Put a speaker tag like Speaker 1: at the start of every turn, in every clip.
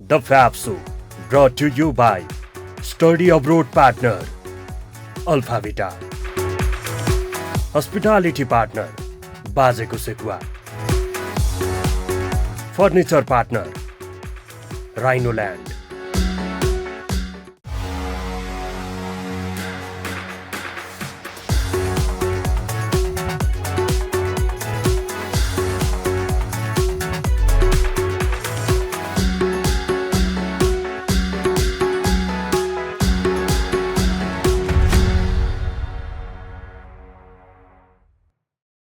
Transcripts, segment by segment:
Speaker 1: The FAB Show, brought to you by Study Abroad Partner, Alpha Vita, Hospitality Partner, Bazeko Sekua, Furniture Partner, Rhinoland.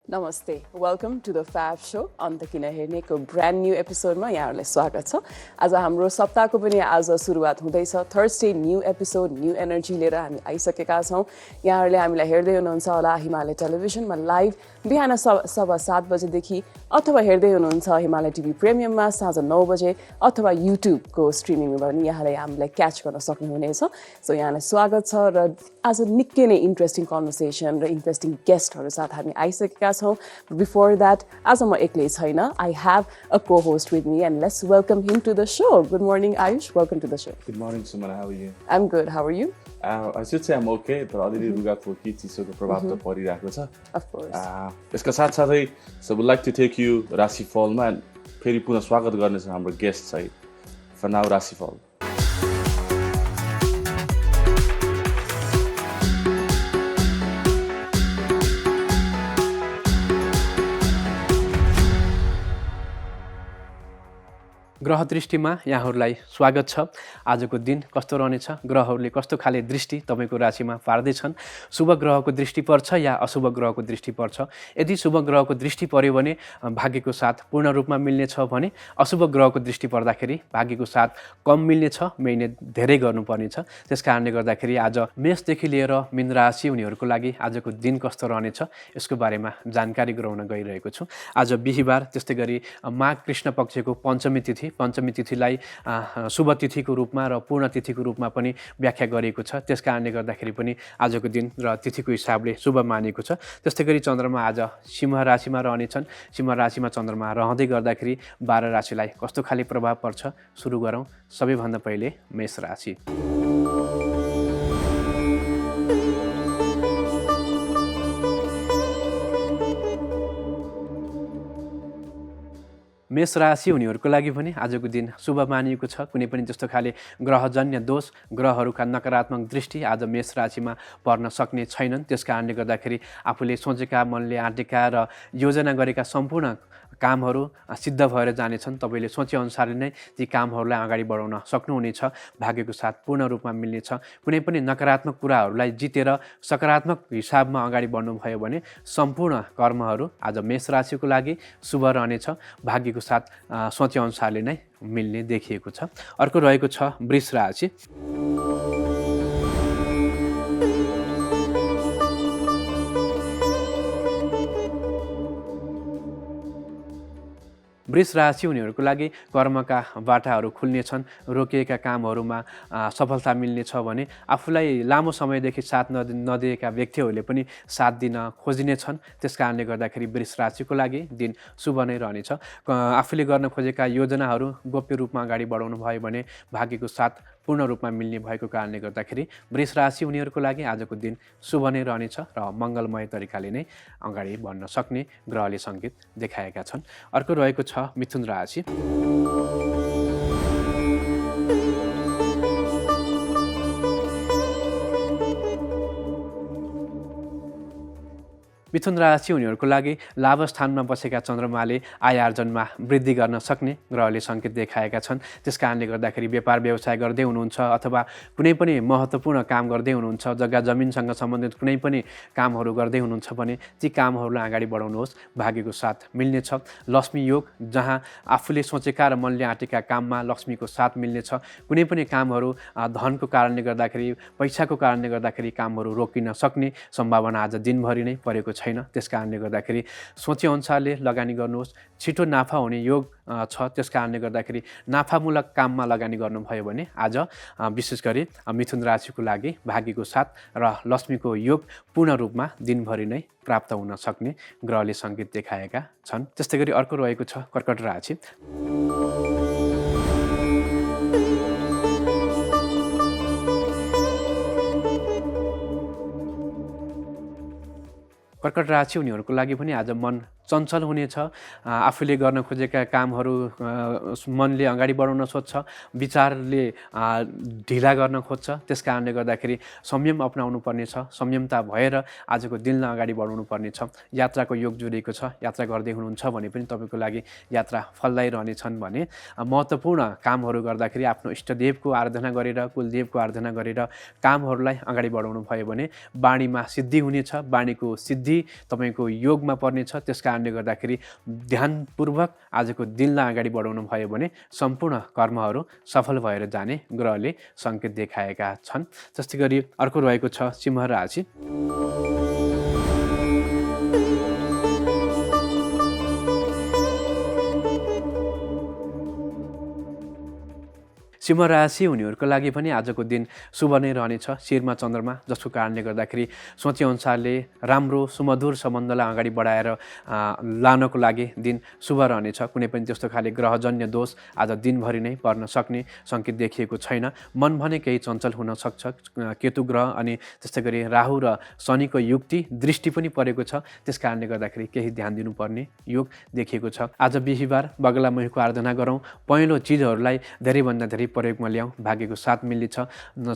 Speaker 2: Namaste. Welcome to the FAB Show on the Kina Herneko brand new episode ma yaharलाई स्वागत छ। आज हाम्रो सप्ताहको पनि आज सुरुवात हुँदैछ। Thursday new episode new energy लिएर हामी आइसकेका छौँ। यहाँहरूले हामीलाई हेर्दै हुनुहुन्छ होला हिमालय टेलिभिजनमा लाइभ बिहान 7:15 बजेदेखि अथवा हेर्दै हुनुहुन्छ हिमालय टिभी प्रिमियममा साँझ 9 बजे अथवा युट्युबको स्ट्रिमिङमा पनि यहाँले हामीलाई क्याच गर्न सक्नुहुनेछ। सो यहाँलाई स्वागत छ र आज निकै नै इन्ट्रेस्टिङ कन्भर्सेसन र इन्ट्रेस्टिङ गेस्टहरू साथ हामी आइसकेका छौँ। Before that, as I'm I have a co-host with me, and let's welcome him to the show. Good morning, Aayush. Welcome to the show.
Speaker 3: Good morning, Sumana. How are you?
Speaker 2: I'm good. How are you?
Speaker 3: I should say I'm okay, but already ruga खोकी चिसोको प्रभाव त परिरहेको छ.
Speaker 2: Of course.
Speaker 3: यसका साथसाथै so would like to take you राशिफलमा फेरि पुनः स्वागत गर्ने छ हाम्रो गेस्ट सहित. For now, राशिफल.
Speaker 4: ग्रह दृष्टिमा यहाँहरूलाई स्वागत छ। आजको दिन कस्तो रहनेछ, ग्रहहरूले कस्तो खाले दृष्टि तपाईको राशिमा पार्दैछन्, शुभ ग्रहको दृष्टि पर्छ या अशुभ ग्रहको दृष्टि पर्छ। यदि शुभ ग्रहको दृष्टि पर्यो भने भाग्यको साथ पूर्ण रूपमा मिल्नेछ भने अशुभ ग्रहको दृष्टि पर्दाखेरि भाग्यको साथ कम मिल्नेछ, मेहनत धेरै गर्नुपर्नेछ। त्यसकारणले गर्दाखेरि आज मेषदेखि लिएर मीन राशि उनीहरूको लागि आजको दिन कस्तो रहनेछ यसको बारेमा जानकारी गराउन गइरहेको छु। आज बिहीबार, त्यस्तै गरी माघ कृष्ण पक्षको पञ्चमी तिथिलाई शुभ तिथिको रूपमा र पूर्ण तिथिको रूपमा पनि व्याख्या गरिएको छ। त्यसकारणले गर्दाखेरि पनि आजको दिन र तिथिको हिसाबले शुभ मानिएको छ। त्यस्तै गरी चन्द्रमा आज सिंह राशिमा रहनेछन्। सिंह राशिमा चन्द्रमा रहँदै गर्दाखेरि 12 राशिलाई कस्तो खाले प्रभाव पर्छ सुरु गरौँ। सबैभन्दा पहिले मेष राशि। मेष राशि उनीहरूको लागि पनि आजको दिन शुभ मानिएको छ। कुनै पनि त्यस्तो खाले ग्रहजन्य दोष, ग्रहहरूका नकारात्मक दृष्टि आज मेष राशिमा पर्न सक्ने छैनन्। त्यसकारणले गर्दाखेरि आफूले सोचेका, मनले आँटेका र योजना गरेका सम्पूर्ण कामहरू सिद्ध भएर जानेछन्। तपाईँले सोचेअनुसारले नै ती कामहरूलाई अगाडि बढाउन सक्नुहुनेछ। भाग्यको साथ पूर्ण रूपमा मिल्नेछ। कुनै पनि नकारात्मक कुराहरूलाई जितेर सकारात्मक हिसाबमा अगाडि बढ्नुभयो भने सम्पूर्ण कर्महरू आज मेष राशिको लागि शुभ रहनेछ। भाग्यको साथ सोचेअनुसारले नै मिल्ने देखिएको छ। अर्को रहेको छ वृष राशि। वृष राशि उनीहरूको लागि कर्मका बाटाहरू खुल्नेछन्। रोकिएका कामहरूमा सफलता मिल्नेछ भने आफूलाई लामो समयदेखि साथ नदिएका व्यक्तिहरूले पनि साथ दिन खोजिनेछन्। त्यसकारणले गर्दाखेरि वृष राशिको लागि दिन शुभ नै रहनेछ। आफूले गर्न खोजेका योजनाहरू गोप्य रूपमा अगाडि बढाउनु भयो भने भाग्यको साथ पूर्ण रूपमा मिल्ने भएको कारणले गर्दाखेरि वृष राशि उनीहरूको लागि आजको दिन शुभ नै रहनेछ र मङ्गलमय तरिकाले नै अगाडि बढ्न सक्ने ग्रहले सङ्केत देखाएका छन्। अर्को रहेको छ मिथुन राशि। मिथुन राशि उनीहरूको लागि लाभ स्थानमा बसेका चन्द्रमाले आय आर्जनमा वृद्धि गर्न सक्ने ग्रहले सङ्केत देखाएका छन्। त्यसकारणले गर्दाखेरि व्यापार व्यवसाय गर्दै हुनुहुन्छ अथवा कुनै पनि महत्त्वपूर्ण काम गर्दै हुनुहुन्छ, जग्गा जमिनसँग सम्बन्धित कुनै पनि कामहरू गर्दै हुनुहुन्छ भने ती कामहरूलाई अगाडि बढाउनुहोस्। भाग्यको साथ मिल्नेछ। लक्ष्मी योग, जहाँ आफूले सोचेका र मनले आँटेका काममा लक्ष्मीको साथ मिल्नेछ। कुनै पनि कामहरू धनको कारणले गर्दाखेरि, पैसाको कारणले गर्दाखेरि कामहरू रोकिन सक्ने सम्भावना आज दिनभरि नै परेको छैन। त्यसकारणले गर्दाखेरि सोचेअनुसारले लगानी गर्नुहोस्। छिटो नाफा हुने योग छ। त्यसकारणले गर्दाखेरि नाफामूलक काममा लगानी गर्नुभयो भने आज विशेष गरी मिथुन राशिको लागि भाग्यको साथ र लक्ष्मीको योग पूर्ण रूपमा दिनभरि नै प्राप्त हुन सक्ने ग्रहले सङ्केत देखाएका छन्। त्यस्तै गरी अर्को रहेको छ कर्कट राशि। कर्कट राशि उनीहरूको लागि पनि आज मन चञ्चल हुनेछ। आफूले गर्न खोजेका कामहरू मनले अगाडि बढाउन सोध्छ, विचारले ढिला गर्न खोज्छ। त्यस कारणले गर्दाखेरि संयम अपनाउनु पर्नेछ। संयमता भएर आजको दिनलाई अगाडि बढाउनु पर्नेछ। यात्राको योग जोडिएको छ, यात्रा गर्दै हुनुहुन्छ भने पनि तपाईँको लागि यात्रा फलदायी रहनेछन् भने महत्त्वपूर्ण कामहरू गर्दाखेरि आफ्नो इष्टदेवको आराधना गरेर, कुलदेवको आराधना गरेर कामहरूलाई अगाडि बढाउनु भयो भने वाणीमा सिद्धि हुनेछ। वाणीको सिद्धि तपाईँको योगमा पर्नेछ। त्यस कारणले गर्दाखेरि ध्यानपूर्वक आजको दिनलाई अगाडि बढाउनु भयो भने सम्पूर्ण कर्महरू सफल भएर जाने ग्रहले सङ्केत देखाएका छन्। जस्तै गरी अर्को रहेको छ सिंह राशि। सिंह राशि उनीहरूको लागि पनि आजको दिन शुभ नै रहनेछ। शिरमा चन्द्रमा, जसको कारणले गर्दाखेरि सोचेअनुसारले राम्रो सुमधुर सम्बन्धलाई अगाडि बढाएर लानको लागि दिन शुभ रहनेछ। कुनै पनि त्यस्तो खाले ग्रहजन्य दोष आज दिनभरि नै पर्न सक्ने सङ्केत देखिएको छैन। मन भने केही चञ्चल हुन सक्छ। केतु ग्रह अनि त्यस्तै गरी राहु र शनिको युक्ति दृष्टि पनि परेको छ। त्यस कारणले गर्दाखेरि केही ध्यान दिनुपर्ने योग देखिएको छ। आज बिहिबार बगला महीको आराधना गरौँ। पहेँलो चिजहरूलाई धेरैभन्दा धेरै प्रयोगमा ल्याउँ। भाग्यको साथ मिल्नेछ।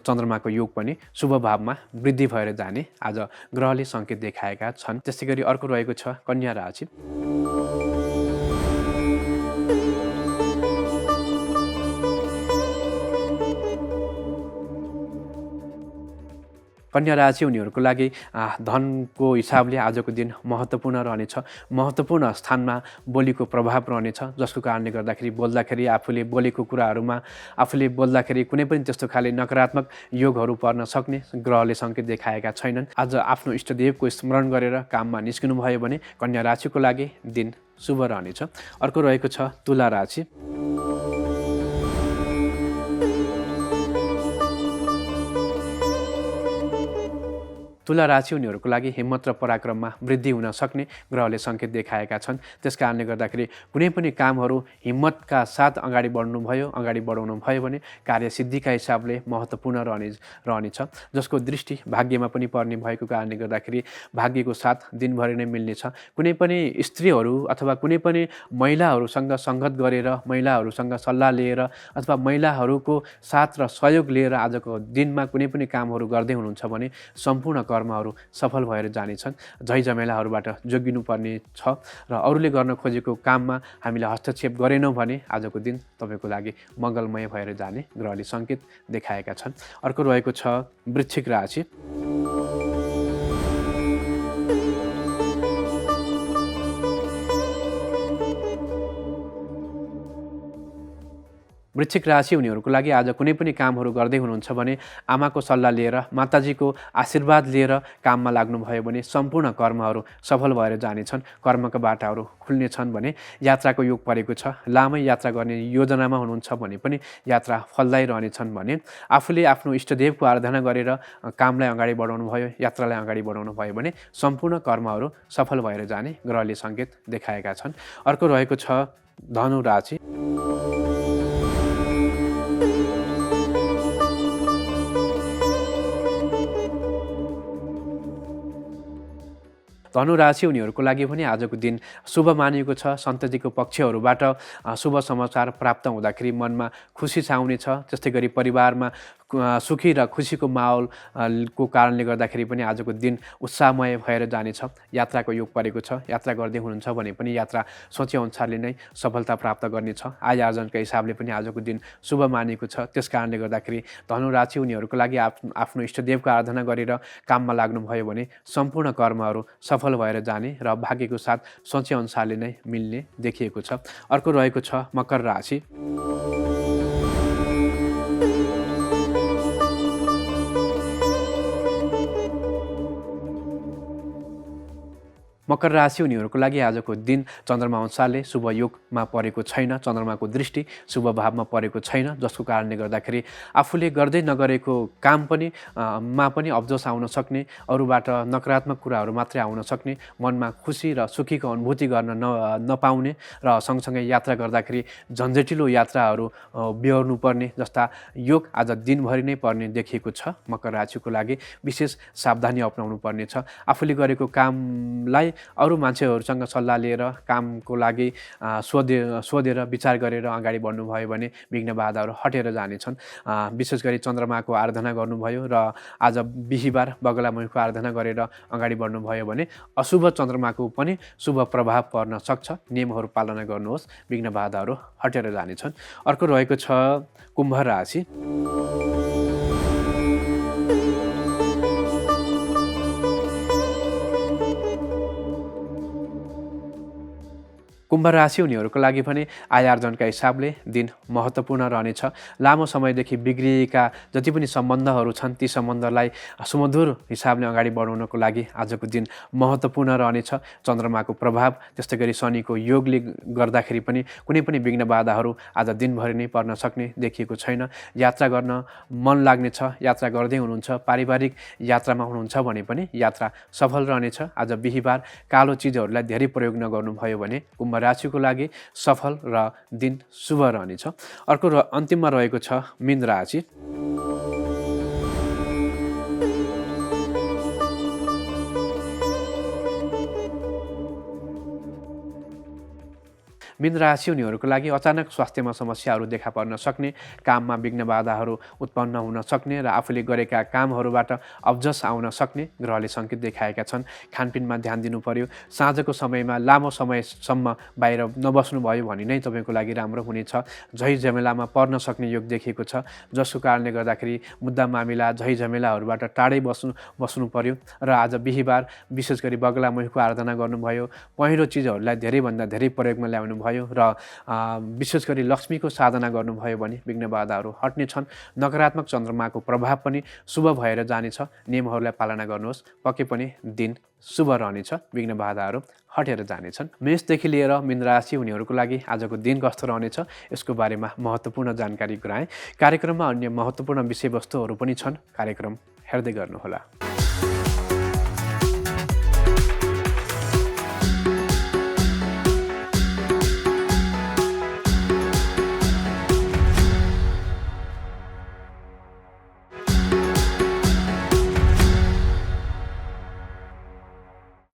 Speaker 4: चन्द्रमाको योग पनि शुभ भावमा वृद्धि भएर जाने आज ग्रहले सङ्केत देखाएका छन्। त्यस्तै गरी अर्को रहेको छ कन्या राशि। कन्या राशि उनीहरूको लागि धनको हिसाबले आजको दिन महत्त्वपूर्ण रहनेछ। महत्त्वपूर्ण स्थानमा बोलीको प्रभाव रहनेछ, जसको कारणले गर्दाखेरि बोल्दाखेरि आफूले बोलेको कुराहरूमा आफूले बोल्दाखेरि कुनै पनि त्यस्तो खाले नकारात्मक योगहरू पर्न सक्ने ग्रहले सङ्केत देखाएका छैनन्। आज आफ्नो इष्टदेवको स्मरण गरेर काममा निस्किनु भयो भने कन्या राशिको लागि दिन शुभ रहनेछ। अर्को रहेको छ तुला राशि। तुला राशि उनीहरूको लागि हिम्मत र पराक्रममा वृद्धि हुन सक्ने ग्रहले सङ्केत देखाएका छन्। त्यस कारणले गर्दाखेरि कुनै पनि कामहरू हिम्मतका साथ अगाडि बढाउनु भयो भने कार्यसिद्धिका हिसाबले महत्त्वपूर्ण रहनेछ, जसको दृष्टि भाग्यमा पनि पर्ने भएको कारणले गर्दाखेरि भाग्यको साथ दिनभरि नै मिल्नेछ। कुनै पनि स्त्रीहरू अथवा कुनै पनि महिलाहरूसँग सङ्गत गरेर, महिलाहरूसँग सल्लाह लिएर अथवा महिलाहरूको साथ र सहयोग लिएर आजको दिनमा कुनै पनि कामहरू गर्दै हुनुहुन्छ भने सम्पूर्ण कर्महरू सफल भएर जानेछन्। झैझमेलाहरूबाट जोगिनुपर्ने छ र अरूले गर्न खोजेको काममा हामीले हस्तक्षेप गरेनौँ भने आजको दिन तपाईँको लागि मङ्गलमय भएर जाने ग्रहले सङ्केत देखाएका छन्। अर्को रहेको छ वृश्चिक राशि। वृश्चिक राशि उनीहरूको लागि आज कुनै पनि कामहरू गर्दै हुनुहुन्छ भने आमाको सल्लाह लिएर, माताजीको आशीर्वाद लिएर काममा लाग्नुभयो भने सम्पूर्ण कर्महरू सफल भएर जानेछन्। कर्मका बाटाहरू खुल्नेछन् भने यात्राको योग परेको छ। लामै यात्रा गर्ने योजनामा हुनुहुन्छ भने पनि यात्रा फलदायी रहनेछन् भने आफूले आफ्नो इष्टदेवको आराधना गरेर कामलाई अगाडि बढाउनु भयो, यात्रालाई अगाडि बढाउनु भयो भने सम्पूर्ण कर्महरू सफल भएर जाने ग्रहले सङ्केत देखाएका छन्। अर्को रहेको छ धनु राशि। धनु राशि उनीहरूको लागि पनि आजको दिन शुभ मानिएको छ। सन्ततिको पक्षहरूबाट शुभ समाचार प्राप्त हुँदाखेरि मनमा खुसी छाउनेछ। त्यस्तै गरी परिवारमा सुखी र खुसीको माहौलको कारणले गर्दाखेरि पनि आजको दिन उत्साहमय भएर जानेछ। यात्राको योग परेको छ। यात्रा गर्दै हुनुहुन्छ भने पनि यात्रा सोचेअनुसारले नै सफलता प्राप्त गर्नेछ। आय आर्जनका हिसाबले पनि आजको दिन शुभ मानिएको छ। त्यस कारणले गर्दाखेरि धनु राशि उनीहरूको लागि आफ्नो इष्टदेवको आराधना गरेर काममा लाग्नुभयो भने सम्पूर्ण कर्महरू सफल भएर जाने र भाग्यको साथ सोचेअनुसारले नै मिल्ने देखिएको छ। अर्को रहेको छ मकर राशि। मकर राशि उनीहरूको लागि आजको दिन चन्द्रमा अनुसारले शुभ योगमा परेको छैन, चन्द्रमाको दृष्टि शुभ भावमा परेको छैन, जसको कारणले गर्दाखेरि आफूले गर्दै नगरेको काम पनि मा पनि अब्जस आउन सक्ने, अरूबाट नकारात्मक कुराहरू मात्रै आउन सक्ने, मनमा खुसी र सुखीको अनुभूति गर्न नपाउने र सँगसँगै यात्रा गर्दाखेरि झन्झटिलो यात्राहरू बिहोर्नु पर्ने जस्ता योग आज दिनभरि नै पर्ने देखिएको छ। मकर राशिको लागि विशेष सावधानी अपनाउनु पर्नेछ। आफूले गरेको कामलाई अरू मान्छेहरूसँग सल्लाह लिएर कामको लागि सोधेर विचार गरेर अगाडि बढ्नुभयो भने विघ्न बाधाहरू हटेर जानेछन्। विशेष गरी चन्द्रमाको आराधना गर्नुभयो र आज बिहिबार बगलामुखीको आराधना गरेर अगाडि बढ्नुभयो भने अशुभ चन्द्रमाको पनि शुभ प्रभाव पर्न सक्छ। नियमहरू पालना गर्नुहोस्, विघ्न बाधाहरू हटेर जानेछन्। अर्को रहेको छ कुम्भ राशि। कुम्भ राशि उनीहरूको लागि पनि आय आर्जनका हिसाबले दिन महत्त्वपूर्ण रहनेछ। लामो समयदेखि बिग्रिएका जति पनि सम्बन्धहरू छन् ती सम्बन्धलाई सुमधुर हिसाबले अगाडि बढाउनको लागि आजको दिन महत्त्वपूर्ण रहनेछ। चन्द्रमाको प्रभाव त्यस्तै गरी शनिको योगले गर्दाखेरि पनि कुनै पनि विघ्न बाधाहरू आज दिनभरि नै पर्न सक्ने देखिएको छैन। यात्रा गर्न मन लाग्नेछ, यात्रा गर्दै हुनुहुन्छ, पारिवारिक यात्रामा हुनुहुन्छ भने पनि यात्रा सफल रहनेछ। आज बिहिबार कालो चिजहरूलाई धेरै प्रयोग नगर्नुभयो भने कुम्भ राशिको लागि सफल र दिन शुभ रहनेछ। अर्को अन्तिममा रहेको छ मीन राशि। मीन राशि उनीहरूको लागि अचानक स्वास्थ्यमा समस्याहरू देखा पर्न सक्ने, काममा विघ्न बाधाहरू उत्पन्न हुन सक्ने र आफूले गरेका कामहरूबाट अब्जस आउन सक्ने ग्रहले सङ्केत देखाएका छन्। खानपिनमा ध्यान दिनु पर्यो। साँझको समयमा लामो समयसम्म बाहिर नबस्नुभयो भने नै तपाईँको लागि राम्रो हुनेछ। झै झमेलामा पर्न सक्ने योग देखिएको छ, जसको कारणले गर्दाखेरि मुद्दा मामिला झै झमेलाहरूबाट टाढै बस्नु पर्यो। र आज बिहिबार विशेष गरी बगलामुखीको आराधना गर्नुभयो, पहेँलो चिजहरूलाई धेरैभन्दा धेरै प्रयोगमा ल्याउनु भयो र विशेष गरी लक्ष्मीको साधना गर्नुभयो भने विघ्न बाधाहरू हट्ने छन्। नकारात्मक चन्द्रमाको प्रभाव पनि शुभ भएर जानेछ। नियमहरूलाई पालना गर्नुहोस्, पक्कै पनि दिन शुभ रहनेछ, विघ्न बाधाहरू हटेर जानेछन्। मेषदेखि लिएर मीन राशि उनीहरूको लागि आजको दिन कस्तो रहनेछ यसको बारेमा महत्त्वपूर्ण जानकारी गराएँ। कार्यक्रममा अन्य महत्त्वपूर्ण विषयवस्तुहरू पनि छन्, कार्यक्रम हेर्दै गर्नुहोला।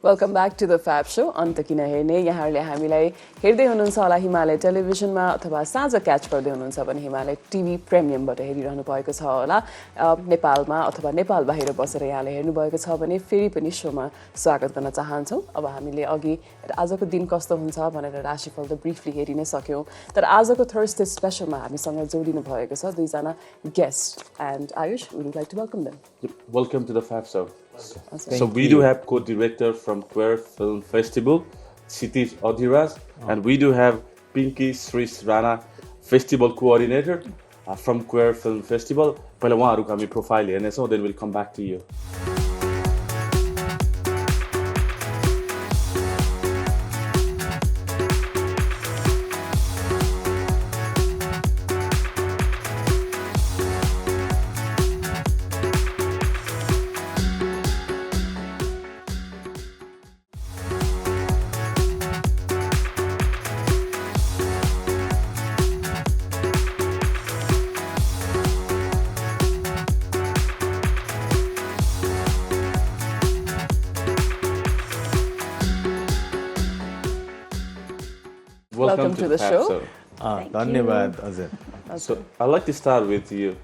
Speaker 2: Welcome back to the fab show. अन्त किन हेर्ने, यहाँहरूले हामीलाई हेर्दै हुनुहुन्छ होला हिमालय टेलिभिजनमा अथवा साँझ क्याच गर्दै हुनुहुन्छ भने हिमालय टिभी प्रिमियमबाट हेरिरहनु भएको छ होला। नेपालमा अथवा नेपाल बाहिर बसेर यहाँले हेर्नुभएको छ भने फेरि पनि शोमा स्वागत गर्न चाहन्छौँ। अब हामीले अघि आजको दिन कस्तो हुन्छ भनेर राशिफल त ब्रिफली हेरि नै सक्यौँ, तर आजको थर्सडे स्पेसलमा हामीसँग जोडिनु भएको छ दुईजना guest. And Ayush, would you like to welcome them?
Speaker 3: Welcome to the FAB Show. So we do have co-director from Queer Film Festival, Kshitij Adhiraj, and we do have Pinky Srijana, Festival Coordinator from Queer Film Festival. पहिला उहाँहरूको हामी profile हेर्नेछौँ, then we'll come back to you.
Speaker 2: Welcome to the show.
Speaker 5: धन्यवाद हजुर।
Speaker 3: So I'd like to start with you.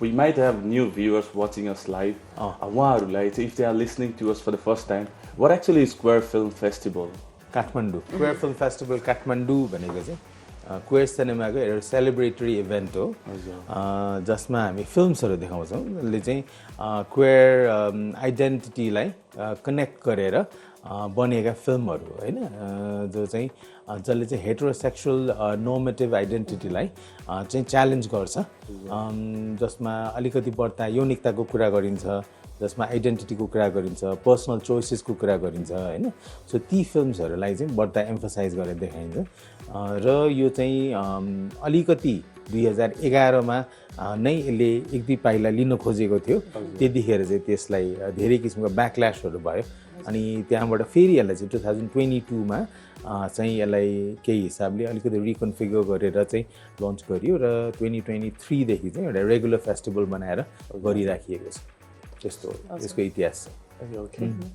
Speaker 3: We might have new viewers watching us live. उहाँहरूलाई चाहिँ, if they are listening to us for the first time, what actually is Queer Film Festival?
Speaker 5: Kathmandu queer film festival Kathmandu भनेको चाहिँ queer सिनेमाको एउटा celebratory event हो, जसमा हामी फिल्म्सहरू देखाउँछौँ जसले चाहिँ क्वेयर आइडेन्टिटीलाई कनेक्ट गरेर बनेका फिल्महरू होइन, जो चाहिँ जसले चाहिँ हेटेरोसेक्सुअल नर्मेटिभ आइडेन्टिटीलाई चाहिँ च्यालेन्ज गर्छ, जसमा अलिकति बढ्ता यौनिकताको कुरा गरिन्छ, जसमा आइडेन्टिटीको कुरा गरिन्छ, पर्सनल चोइसेसको कुरा गरिन्छ हैन। सो ती फिल्म्सहरूलाई चाहिँ बढ्ता एम्फसाइज गरेर देखाइन्छ र यो चाहिँ अलिकति 2011 मा नै यसले एक दुई पाइला लिन खोजेको थियो। त्यतिखेर चाहिँ त्यसलाई धेरै किसिमको ब्याकल्यासहरू भयो अनि त्यहाँबाट फेरि यसलाई चाहिँ 2022 मा चाहिँ यसलाई केही हिसाबले अलिकति रिकन्फिगर गरेर चाहिँ लन्च गरियो र 2023 देखि चाहिँ एउटा रेगुलर फेस्टिभल बनाएर गरिराखिएको छ। त्यस्तो यसको इतिहास छ।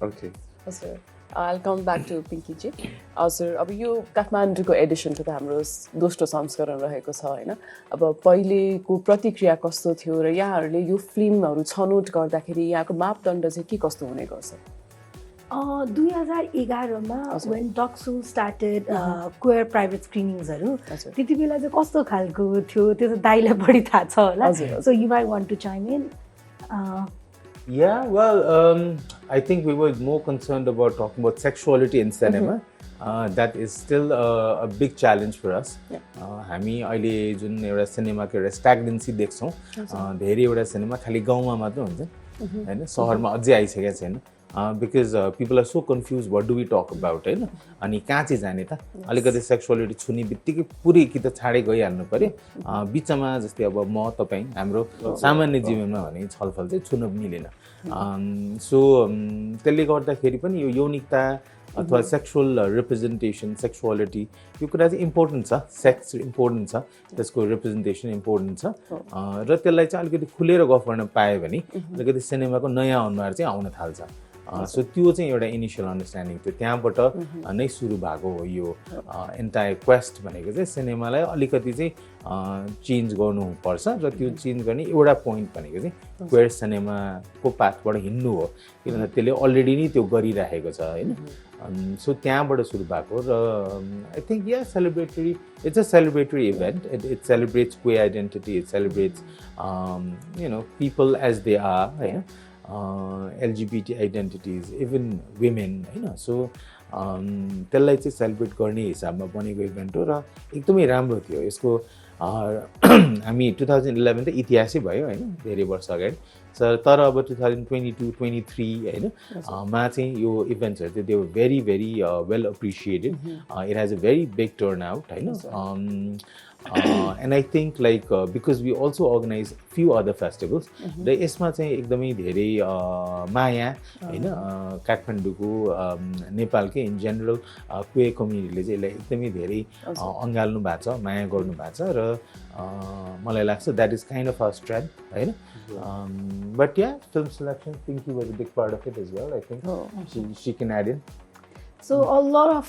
Speaker 3: Okay.
Speaker 2: हजुर I'll come back to Pinky ji. हजुर अब यो काठमाडौँको एडिसन त हाम्रो दोस्रो संस्करण रहेको छ हैन। अब पहिलेको प्रतिक्रिया कस्तो थियो र यहाँहरूले यो फिल्महरू छनौट गर्दाखेरि यहाँको मापदण्ड चाहिँ के कस्तो हुने गर्छ?
Speaker 6: 2011 मा when Doxu started queer private screenings-हरु त्यति बेला चाहिँ कस्तो खालको थियो त्यो त दाइलाई बढी थाहा छ होला। So you might want to chime in.
Speaker 5: Yeah, well, I think we were more concerned about talking about sexuality in cinema. That is still a big challenge for us. हामी अहिले जुन एउटा सिनेमाको एउटा स्ट्याग्नेन्सी देख्छौँ, धेरै एउटा सिनेमा खालि गाउँमा मात्र हुन्छ हैन, सहरमा अझै आइसकेको छैन। Because people are so confused, what do we talk about हैन, अनि कहाँ चाहिँ जाने त, अलिकति सेक्सुअलिटी छुने बित्तिकै पुरै कि त छाडै गइहाल्नु पर्यो, बिचमा जस्तै अब म तपाईँ हाम्रो सामान्य जीवनमा भने छलफल चाहिँ छुन मिलेन। सो त्यसले गर्दाखेरि पनि यो यौनिकता अथवा सेक्सुअल रिप्रेजेन्टेसन, सेक्सुअलिटी यो कुरा चाहिँ इम्पोर्टेन्ट छ, सेक्स इम्पोर्टेन्ट छ, त्यसको रिप्रेजेन्टेसन इम्पोर्टेन्ट छ र त्यसलाई चाहिँ अलिकति खुलेर गफ गर्न पायो भने अलिकति सिनेमाको नयाँ अनुहार चाहिँ आउन थाल्छ। सो त्यो चाहिँ एउटा इनिसियल अन्डरस्ट्यान्डिङ थियो, त्यहाँबाट नै सुरु भएको हो यो एन्टायर क्वेस्ट भनेको चाहिँ सिनेमालाई अलिकति चाहिँ चेन्ज गर्नुपर्छ र त्यो चेन्ज गर्ने एउटा पोइन्ट भनेको चाहिँ क्वेयर सिनेमाको पाथबाट हिँड्नु हो, किनभने त्यसले अलरेडी नै त्यो गरिरहेको छ हैन। सो त्यहाँबाट सुरु भएको र I think celebratory, it's a celebratory event, it celebrates queer identity, it celebrates people as they are हैन, LGBT identities, even women हैन। सो त्यसलाई चाहिँ सेलिब्रेट गर्ने हिसाबमा बनेको इभेन्ट हो र एकदमै राम्रो थियो। यसको हामी 2011 त इतिहासै भयो हैन, धेरै वर्ष अगाडि। तर अब 2022-23 हैन मा चाहिँ यो इभेन्ट्सहरू चाहिँ they were very very well appreciated. It has a very big turn out हैन। And I think like because we also organize few other festivals, र यसमा चाहिँ एकदमै धेरै माया हैन काठमाडौँको नेपालकै इन जेनरल क्वेयर कम्युनिटीले चाहिँ यसलाई एकदमै धेरै अँगाल्नु भएको छ, माया गर्नु भएको छ र मलाई लाग्छ that is kind of a strength हैन। But yeah, film selection, Pinky was a big part of it as well. I think she can add in.
Speaker 6: So a lot of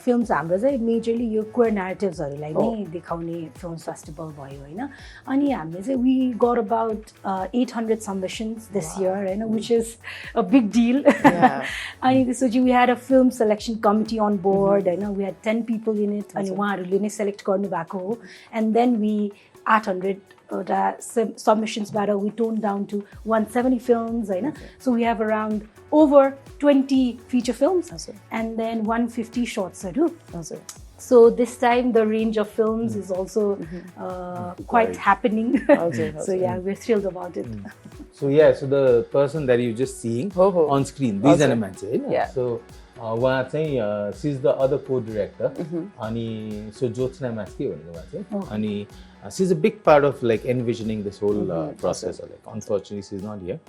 Speaker 6: films हाम्रो चाहिँ मेजरली यो queer न्यारेटिभ्सहरूलाई नै देखाउने film festival भयो होइन। अनि हामीले चाहिँ we got about 800 submissions this year होइन, which is a big deal. अनि त्यसपछि we had a film selection committee on board होइन, we had 10 people in it, अनि उहाँहरूले नै सेलेक्ट गर्नुभएको हो। एन्ड देन वी 800 submissionsबाट we toned down to 170 films होइन। So we have around over 20 feature films and then 150 shortsहरू। So this time the range of films is also quite happening। So yeah, we're thrilled about it।
Speaker 5: So so the person that you just seeing on screen, these are the मान्छे हैन। So उहाँ चाहिँ she is the other co-director अनि so Jyotsna मास्की भन्ने उहाँ चाहिँ, अनि she is a big part of like envisioning this whole process. Like unfortunately she is not here.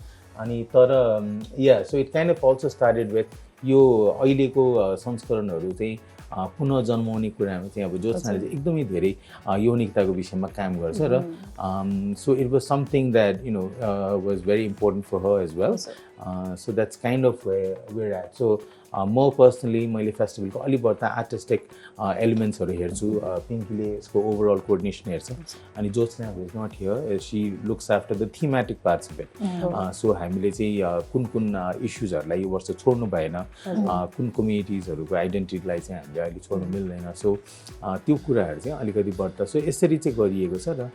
Speaker 5: अनि तर so it kind of also started with यो अहिलेको संस्करणहरू चाहिँ पुनः जन्माउने कुरामा चाहिँ अब ज्योत्सनाले चाहिँ एकदमै धेरै यौनिकताको विषयमा काम गर्छ र so it was something that was very important for her as well. So that's kind of where we're at. So म पर्सनली मैले फेस्टिभलको अलि बढ्ता आर्टिस्टिक एलिमेन्ट्सहरू हेर्छु, पिङ्कीले यसको ओभरअल कोअर्डिनेसन हेर्छ, अनि Jyotsna is not here, she looks after the thematic parts of it. So हामीले चाहिँ कुन कुन इस्युजहरूलाई यो वर्ष छोड्नु भएन, कुन कम्युनिटिजहरूको आइडेन्टिटीलाई चाहिँ हामीले अहिले छोड्नु मिल्दैन, सो त्यो कुराहरू चाहिँ अलिकति बढ्ता सो यसरी चाहिँ गरिएको छ। र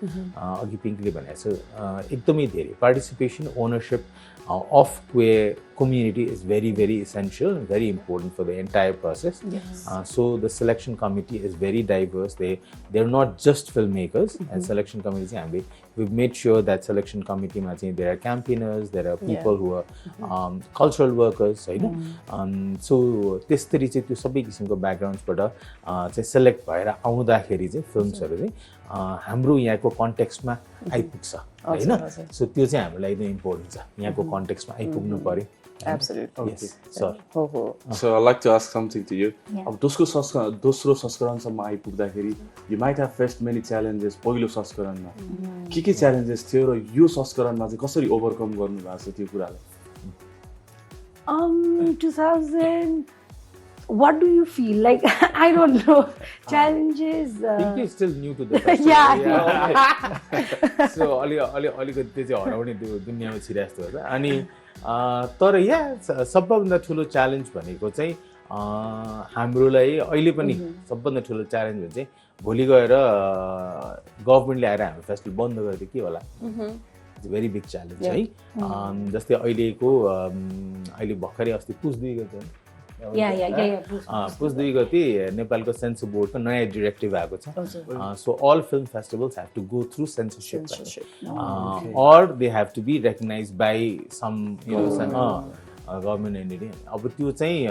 Speaker 5: अघि पिङ्कीले भनेको छ एकदमै धेरै participation, ownership of queer community is very, very essential and very important for the entire process. So the selection committee is very diverse. They're not just filmmakers. And selection committee, we've made sure that selection committee there are campaigners, there are people who are cultural workers, so त्यसरी चाहिँ त्यो सबै किसिमको ब्याकग्राउन्ड्सबाट चाहिँ select भएर आउँदाखेरि चाहिँ फिल्म्सहरु चाहिँ हाम्रो यहाँको कन्टेक्स्टमा आइपुग्छ हैन सो त्यो चाहिँ हामीलाई एकदम इम्पोर्टेन्ट छ यहाँको कन्टेक्स्टमा आइपुग्नु पर्यो
Speaker 2: Absolutely.
Speaker 5: Yes, sir.
Speaker 3: So I'd like to ask something to you. अब दोस्रो संस्करणसम्म आइपुग्दाखेरि you might have faced many challenges पहिलो संस्करणमा के challenges थियो र यो संस्करणमा चाहिँ कसरी ओभरकम गर्नु भएको छ त्यो कुरालाई
Speaker 6: 2000 what do you feel like? I don't know. Challenges.
Speaker 5: I think you're still new to the festival.
Speaker 6: Yeah.
Speaker 5: So अलिकति चाहिँ हराउने त्यो दुनियाँमा छिरास्तो छ अनि तर यहाँ सबभन्दा ठुलो च्यालेन्ज भनेको चाहिँ हाम्रोलाई अहिले पनि सबभन्दा ठुलो च्यालेन्ज चाहिँ भोलि गएर गभर्नमेन्टले आएर हाम्रो फेस्टिभल बन्द गरिदियो के होला इट्स भेरी बिग च्यालेन्ज है जस्तै अहिले भर्खरै अस्ति पुस 2 गते पुस 2 गते नेपालको सेन्सर बोर्डको नयाँ डिरेक्टिभ आएको छ so all film festivals have to go through censorship or they have to be recognized by some government entity अब त्यो चाहिँ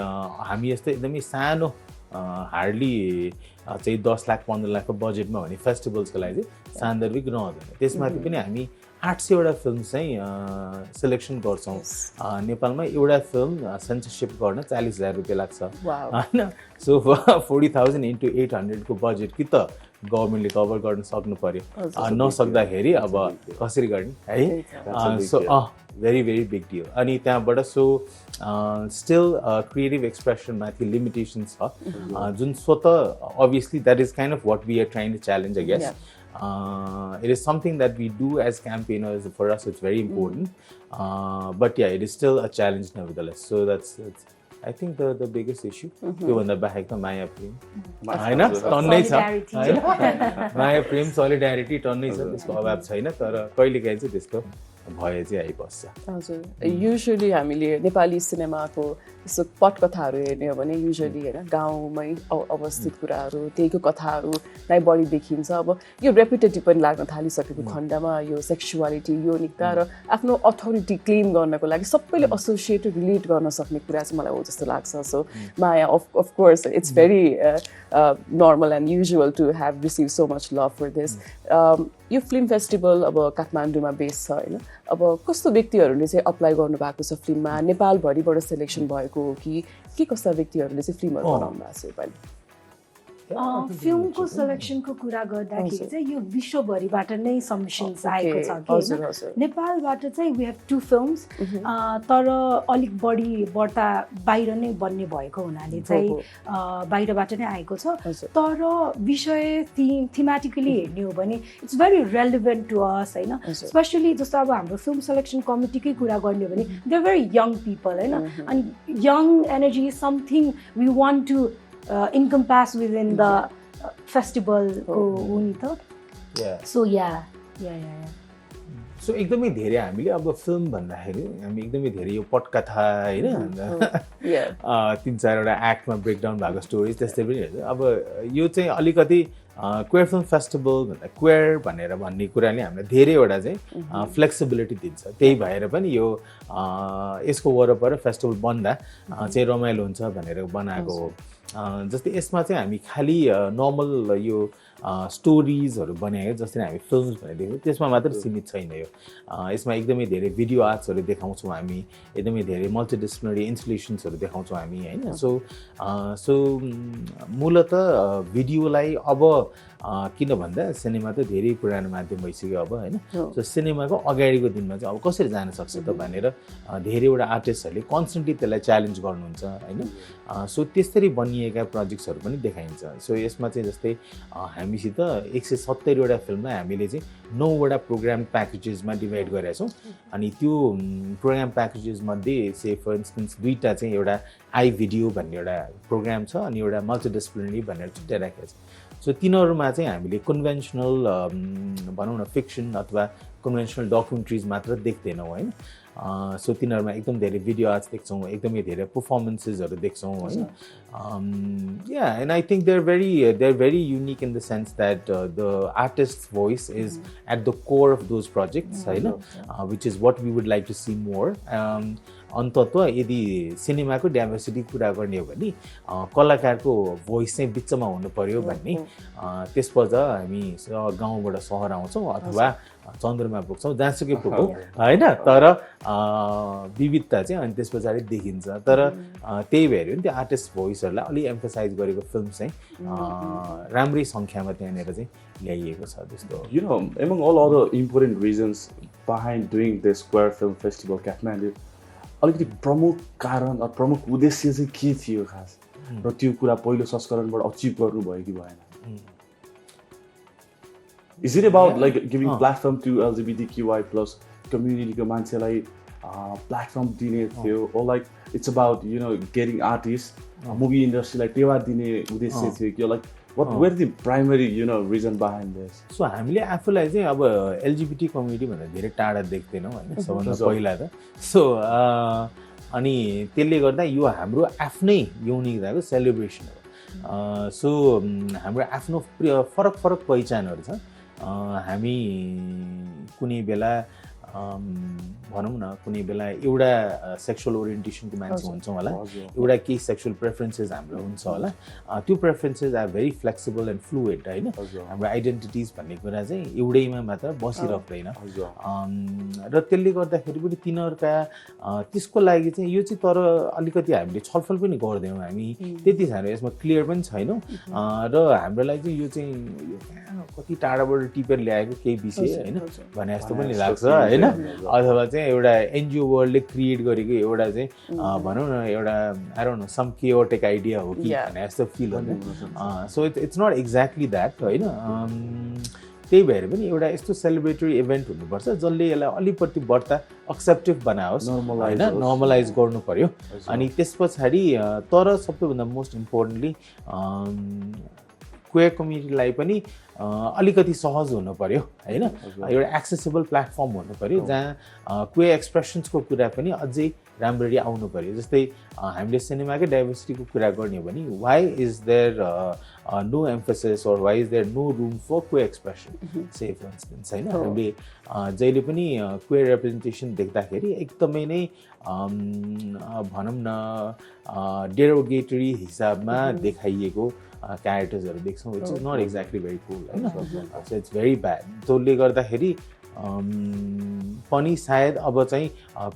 Speaker 5: हामी यस्तै एकदमै सानो हार्डली चाहिँ 10 लाख 15 लाखको बजेटमा भने फेस्टिभल्सको लागि चाहिँ सान्दर्भिक रहँदैन त्यसमाथि पनि हामी 800 वटा फिल्म चाहिँ सिलेक्सन गर्छौं नेपालमा एउटा फिल्म सेन्सरशिप गर्न 40,000 रुपैयाँ लाग्छ हैन सो 40,000 into 800 को बजेट कि त गभर्नमेन्टले कभर गर्न सक्नु पर्यो नसक्दाखेरि अब कसरी गर्ने है so very very big deal अनि त्यहाँबाट सो still creative expression माथि limitations छ जुन स्वतः obviously that is kind of what we are trying to challenge I guess it is something that we do as campaigners for us it's very important but yeah it is still a challenge nevertheless so that's I think the biggest issue त्यो भन्दा बाहेक त माया प्रेम हैन टन्नै छ हैन माया प्रेम सोलिडारिटी टन्नै छ त्यसको अभाव छैन तर कहिलेकाहीँ चाहिँ त्यस्तो भए चाहिँ आइबस्छ
Speaker 2: हजुर युजुअली हामीले नेपाली सिनेमाको यस्तो पटकथाहरू हेर्ने हो भने युजुअली हैन गाउँमै अवस्थित कुराहरू त्यहीको कथाहरूलाई बढी देखिन्छ अब यो रेपिटेटिभ पनि लाग्न थालिसकेको खण्डमा यो सेक्सुअलिटी यौनिकता र आफ्नो अथोरिटी क्लेम गर्नको लागि सबैले एसोसिएट रिलेट गर्न सक्ने कुरा चाहिँ मलाई हो जस्तो लाग्छ so Maya of course it's very normal and usual to have received so much love for this यो फिल्म फेस्टिभल अब काठमाडौँमा बेस छ हैन अब कस्तो व्यक्तिहरूले चाहिँ अप्लाई गर्नु भएको छ फिल्ममा नेपाल भरिबाट सिलेक्सन भएको हो कि के कस्ता व्यक्तिहरूले चाहिँ फिल्महरु बनाउनु भएको छ यसपालि
Speaker 6: फिल्मको सिलेक्सनको कुरा गर्दाखेरि चाहिँ यो विश्वभरिबाट नै सबमिशन्स आएको छ कि नेपालबाट चाहिँ वी हेभ 2 फिल्म्स तर अलिक बढी बढ्ता बाहिर नै बन्ने भएको हुनाले चाहिँ बाहिरबाट नै आएको छ तर विषय थीमेटिकली हेर्ने हो भने it's very relevant to us हैन स्पेशली जस्तो अब हाम्रो फिल्म सिलेक्सन कमिटीकै कुरा गर्ने हो भने they are very young people हैन अनि young energy is something we want to encompass within the festival हो नि त so yeah
Speaker 5: सो एकदमै धेरै हामीले अब फिल्म भन्दाखेरि हामी एकदमै धेरै यो पटकथा हैन 3-4 वटा एक्टमा ब्रेकडाउन भएको स्टोरीज त्यस्तै पनि हेर्छ अब यो चाहिँ अलिकति क्वेयर फिल्म फेस्टिभल भन्दा क्वेयर भनेर भन्ने कुराले हामीलाई धेरैवटा चाहिँ फ्लेक्सिबिलिटी दिन्छ त्यही भएर पनि यो यसको वरपर फेस्टिभल बन्दा चाहिँ रमाइलो हुन्छ भनेर बनाएको हो जस्तै यसमा चाहिँ हामी खाली नर्मल यो स्टोरीजहरु बनाएको जस्तै हामी फिल्म्स भनेर देख्यौं त्यसमा मात्र सीमित छैन यो यसमा एकदमै धेरै भिडियो आर्ट्सहरु देखाउँछौं हामी एकदमै धेरै मल्टिडिसिप्लिनरी इन्स्टलेशन्सहरु देखाउँछौं हामी हैन सो मूलतः भिडियोलाई अब किन भन्दा सिनेमा त धेरै पुरानो माध्यम भइसक्यो अब हैन सो सिनेमाको अगाडिको दिनमा चाहिँ अब कसरी जान सक्छ त भनेर धेरैवटा आर्टिस्टहरुले कन्स्टेन्टली त्यसलाई च्यालेन्ज गर्नुहुन्छ हैन सो त्यसरी बनिएका प्रोजेक्ट्सहरु पनि देखाइन्छ सो यसमा चाहिँ जस्तै हामीसित 170 वटा फिल्ममा हामीले चाहिँ 9 वटा प्रोग्राम प्याकेजेसमा डिभाइड गरेका छौं अनि त्यो प्रोग्राम प्याकेजेस मध्ये से फर इन्स्टेन्स दुईटा चाहिँ एउटा आई भिडियो भन्ने एउटा प्रोग्राम छ अनि एउटा मल्टिडिसिप्लिनरी भनेर छुट्याइ राखेको छ सो तिनीहरुमा चाहिँ हामीले कन्भेन्सनल भनौं न फिक्सन अथवा कन्भेन्सनल डकुमेन्ट्रीज मात्र देख्दैनौं हैन सो तिनीहरूमा एकदम धेरै भिडियो आर्ट्स देख्छौँ एकदमै धेरै पर्फर्मेन्सेसहरू देख्छौँ होइन या and I think they are very unique in the sense that the artist voice is at the core of those projects होइन which is what we would like to see more अन्तत्व यदि सिनेमाको डाइभर्सिटी कुरा गर्ने हो भने कलाकारको voice चाहिँ बिचमा हुनु पर्यो भन्ने त्यसपछि हामी गाउँबाट सहर आउँछौँ अथवा चन्द्रमा पुग्छौँ जहाँसुकै पुगौँ होइन तर विविधता चाहिँ अनि त्यस पछाडि देखिन्छ तर त्यही भएर नि त्यो आर्टिस्ट भोइसहरूलाई अलिक एम्फसाइज गरेको फिल्म चाहिँ राम्रै सङ्ख्यामा त्यहाँनिर चाहिँ ल्याइएको छ जस्तो
Speaker 3: You know, among all other important reasons behind doing the Square Film Festival Kathmandu, अलिकति प्रमुख कारण र प्रमुख उद्देश्य चाहिँ के थियो खास र त्यो कुरा पहिलो संस्करणबाट अचिभ गर्नुभयो कि भएन Is it about like giving platform to LGBTQI plus community को मान्छेलाई platform दिने थियो or like it's about you know getting artists movie industry like टेवा दिने उद्देश्य थियो कि like what were the primary you know reason behind this?
Speaker 5: So हामीले आफूलाई चाहिँ अब एलजिबिटी कम्युनिटी भनेर धेरै टाढा देख्दैनौँ होइन सबभन्दा पहिला त सो अनि त्यसले गर्दा यो हाम्रो आफ्नै युनिकताको सेलिब्रेसन हो सो हाम्रो आफ्नो फरक फरक पहिचानहरू छ हामी कुनै बेला भनौँ न कुनै बेला एउटा सेक्सुअल ओरिएन्टेसनको मान्छे हुन्छौँ होला एउटा केही सेक्सुअल प्रेफरेन्सेस हाम्रो हुन्छ होला त्यो preferences are very flexible and fluid होइन हाम्रो आइडेन्टिटिज भन्ने कुरा चाहिँ एउटैमा मात्र बसिरहँदैन र त्यसले गर्दाखेरि पनि तिनीहरूका त्यसको लागि चाहिँ यो चाहिँ तर अलिकति हामीले छलफल पनि गर्दैनौँ हामी त्यति साह्रो यसमा क्लियर पनि छैनौँ र हाम्रो लागि चाहिँ यो चाहिँ कति टाढाबाट टिपेर ल्याएको केही विषय होइन भने जस्तो पनि लाग्छ होइन अथवा चाहिँ एउटा एनजिओ वर्ल्डले क्रिएट गरेको एउटा चाहिँ भनौँ न एउटा I don't know some chaotic idea हो कि भने जस्तो फिल हुन्छ so it's not exactly that होइन त्यही भएर पनि एउटा यस्तो सेलिब्रेटरी इभेन्ट हुनुपर्छ जसले यसलाई अलिकति बढ्ता एक्सेप्टिभ बनाओस् होइन नर्मलाइज गर्नु पर्यो अनि त्यस पछाडि तर सबैभन्दा मोस्ट इम्पोर्टेन्टली क्वेयर कम्युनिटीलाई पनि अलिकति सहज हुनु पर्यो होइन एउटा एक्सेसिबल प्लेटफर्म हुनु पर्यो जहाँ क्वेयर एक्सप्रेसन्सको कुरा पनि अझै राम्ररी आउनु पर्यो जस्तै हामीले सिनेमाकै डाइभर्सिटीको कुरा गर्ने हो भने why is there no emphasis or why is there no room for queer expression say for instance होइन हामीले जहिले पनि क्वेयर रिप्रेजेन्टेसन देख्दाखेरि एकदमै नै भनौँ न डेरोगेटरी हिसाबमा देखाइएको क्यारेक्टर्सहरू देख्छौँ which is not exactly very cool होइन सो इट्स भेरी ब्याड त्यसले गर्दाखेरि पनि सायद अब चाहिँ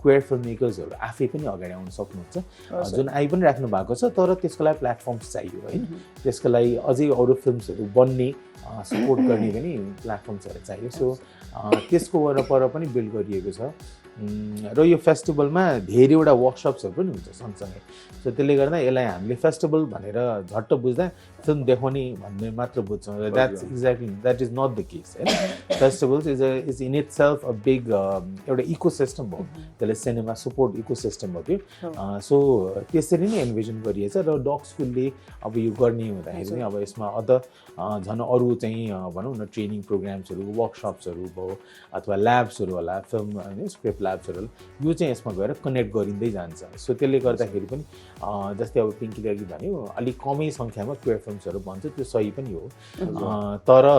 Speaker 5: क्वेयर फिल्म मेकर्सहरू आफै पनि अगाडि आउन सक्नुहुन्छ जुन आइ पनि राख्नु भएको छ तर त्यसको लागि प्लेटफर्म्स चाहियो होइन त्यसको लागि अझै अरू फिल्मसहरू बन्ने सपोर्ट गर्ने पनि प्लेटफर्म्सहरू चाहियो सो त्यसको वरपर पनि बिल्ड गरिएको छ र यो फेस्टिभलमा धेरैवटा वर्कसप्सहरू पनि हुन्छ सँगसँगै सो त्यसले गर्दा यसलाई हामीले फेस्टिभल भनेर झट्ट बुझ्दा फिल्म देखाउने भन्ने मात्र बुझ्छौँ that is not the case होइन festivals is in itself a big एउटा इकोसिस्टम हो त्यसले सिनेमा सपोर्ट इकोसिस्टम हो त्यो सो त्यसरी नै इन्भिजन गरिएछ र डग स्कुलले अब यो गर्ने हुँदाखेरि चाहिँ अब यसमा झन् अरू चाहिँ भनौँ न ट्रेनिङ प्रोग्राम्सहरू वर्कसप्सहरू भयो अथवा ल्याब्सहरू होला फिल्म होइन स्क्रिप्ट ल्याब्सहरू यो चाहिँ यसमा गएर कनेक्ट गरिँदै जान्छ सो त्यसले गर्दाखेरि पनि जस्तै अब पिङ्कीले अघि भन्यो अलिक कमै सङ्ख्यामा क्वेयर फिल्मसहरू भन्छ त्यो सही पनि हो तर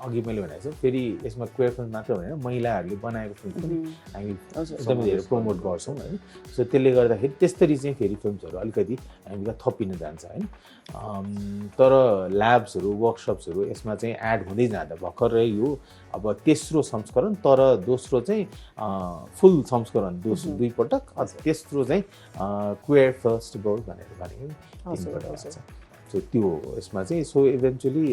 Speaker 5: अघि मैले भनेको छु फेरि यसमा क्वेयर फिल्म मात्र भनेर महिलाहरूले बनाएको फिल्म पनि हामी एकदमै धेरै प्रमोट गर्छौँ होइन सो त्यसले गर्दाखेरि त्यसरी चाहिँ फेरि फिल्मसहरू अलिकति हामीलाई थपिन जान्छ होइन तर ल्याब्सहरू वर्कसप्सहरू यसमा चाहिँ एड हुँदै जाँदा भर्खरै यो अब तेस्रो संस्करण तर दोस्रो चाहिँ फुल संस्करण दुई पटक तेस्रो चाहिँ क्वेयर फेस्टिभल भनेर भनेको तिनपटक सो त्यो यसमा चाहिँ so eventually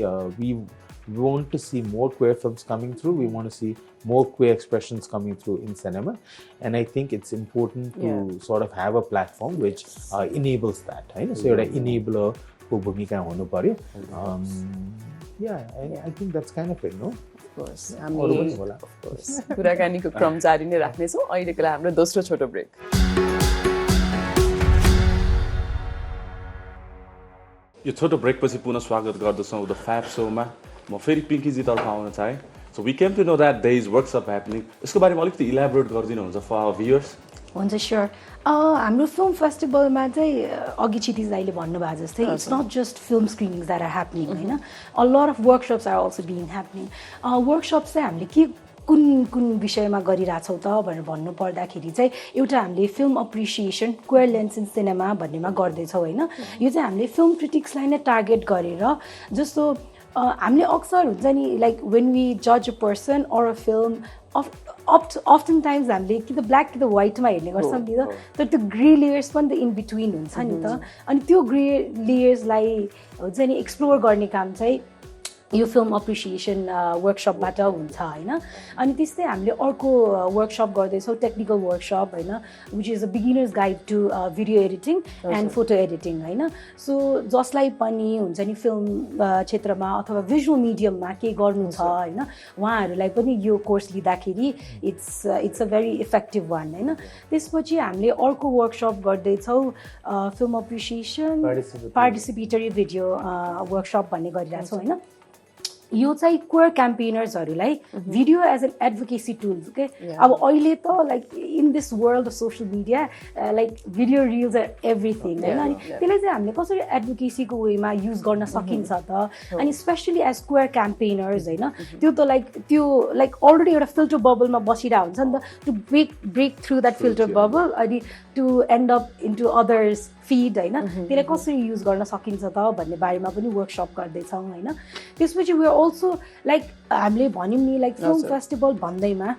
Speaker 5: we want to see more queer films coming through. We want to see more queer expressions coming through in cinema. And I think it's important to sort of have a platform which enables that. Right? So, you're an enabler को भूमिका हुनु पर्यो. I think that's kind of it, no?
Speaker 2: कुराकानीको क्रम जारी नै राख्नेछौँ अहिलेको लागि हाम्रो दोस्रो छोटो ब्रेक
Speaker 3: यो छोटो ब्रेकपछि पुनः स्वागत गर्दछौँ द फ्याब शोमा म फेरि पिङ्कीजीतर्फ आउन चाहेँ So we came to know that there is workshop happening. यसको बारेमा अलिकति इलाबोरेट गरिदिनुहुन्छ for our viewers.
Speaker 6: हुन्छ स्योर हाम्रो फिल्म फेस्टिभलमा चाहिँ अघि क्षितिज दाइले भन्नुभएको जस्तै it's not just film screenings that are happening होइन a lot of workshops are also being happening workshop चाहिँ हामीले के कुन विषयमा गरिरहेछौँ त भनेर भन्नु पर्दाखेरि चाहिँ एउटा हामीले film appreciation queer lens in cinema भन्नेमा गर्दैछौँ होइन यो चाहिँ हामीले फिल्म क्रिटिक्सलाई नै टार्गेट गरेर जस्तो हामीले अक्सर हुन्छ नि लाइक वेन वी जज a person or a film often times हामीले कि त ब्ल्याक कि त व्हाइटमा हेर्ने गर्छौँ नि त तर त्यो ग्रे लेयर्स पनि त इन बिट्विन हुन्छ नि त अनि त्यो ग्रे लेयर्सलाई हुन्छ नि एक्सप्लोर गर्ने काम चाहिँ यो फिल्म अप्रिसिएसन वर्कसपबाट हुन्छ होइन अनि त्यस्तै हामीले अर्को वर्कसप गर्दैछौँ टेक्निकल वर्कसप होइन which is a beginner's guide to video editing and photo editing होइन सो जसलाई पनि हुन्छ नि फिल्म क्षेत्रमा अथवा भिजुअल मिडियममा के गर्नु छ होइन उहाँहरूलाई पनि यो कोर्स लिँदाखेरि it's a very effective one होइन त्यसपछि हामीले अर्को वर्कसप गर्दैछौँ film appreciation participatory video workshop भन्ने गरिरहेछौँ होइन यो चाहिँ क्वेयर क्याम्पेनर्सहरूलाई video as an advocacy tools के अब अहिले त like in this world of social media like video reels or everything होइन अनि त्यसलाई चाहिँ हामीले कसरी एडभोकेसीको वेमा युज गर्न सकिन्छ त अनि स्पेसली एज क्वेयर क्याम्पेनर्स होइन त्यो त लाइक अलरेडी एउटा फिल्टर बबलमा बसिरहेको हुन्छ नि त to break through that filter bubble अनि to end up into others feed होइन त्यसलाई कसरी युज गर्न सकिन्छ त भन्ने बारेमा पनि वर्कसप गर्दैछौँ होइन त्यसपछि वी आर अल्सो लाइक हामीले भन्यौँ नि लाइक फिल्म फेस्टिभल भन्दैमा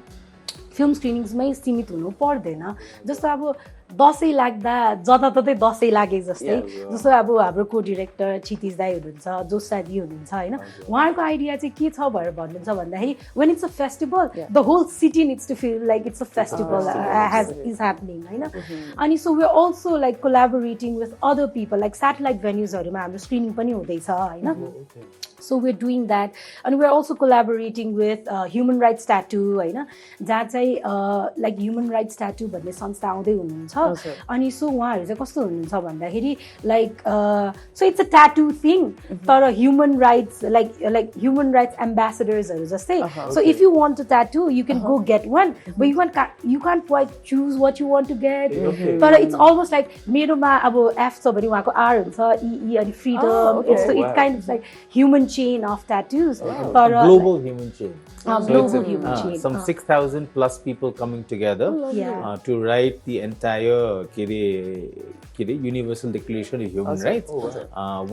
Speaker 6: फिल्म स्क्रिनिङ्समै सीमित हुनु पर्दैन जस्तो अब दसैँ लाग्दा जताततै दसैँ लागे जस्तै जस्तो अब हाम्रो को डिरेक्टर क्षितिज दाई हुनुहुन्छ जोसा दी हुनुहुन्छ होइन उहाँहरूको आइडिया चाहिँ के छ भनेर भन्नुहुन्छ भन्दाखेरि when it's a festival the whole city needs to feel like it's a festival is happening होइन अनि so we are also like collaborating with other people like satellite भेन्युजहरूमा हाम्रो स्क्रिनिङ पनि हुँदैछ होइन so we are doing that अनि we are also collaborating with human rights tattoo होइन जहाँ चाहिँ लाइक ह्युमन राइट्स ट्याटु भन्ने संस्था आउँदै हुनुहुन्छ अनि सो उहाँहरू चाहिँ कस्तो हुनुहुन्छ भन्दाखेरि like so it's a tattoo thing तर human rights like human rights एम्बेसेडर्सहरू जस्तै so if you want a tattoo you can go get one but you can quite choose what you want to get तर it's almost like मेरोमा अब F छ भने उहाँको are हुन्छ ई अनि freedom it's kind of like human chain of tattoos
Speaker 5: global human chain
Speaker 6: global human chain
Speaker 5: some 6,000 plus people coming together to write the entire universal declaration of human rights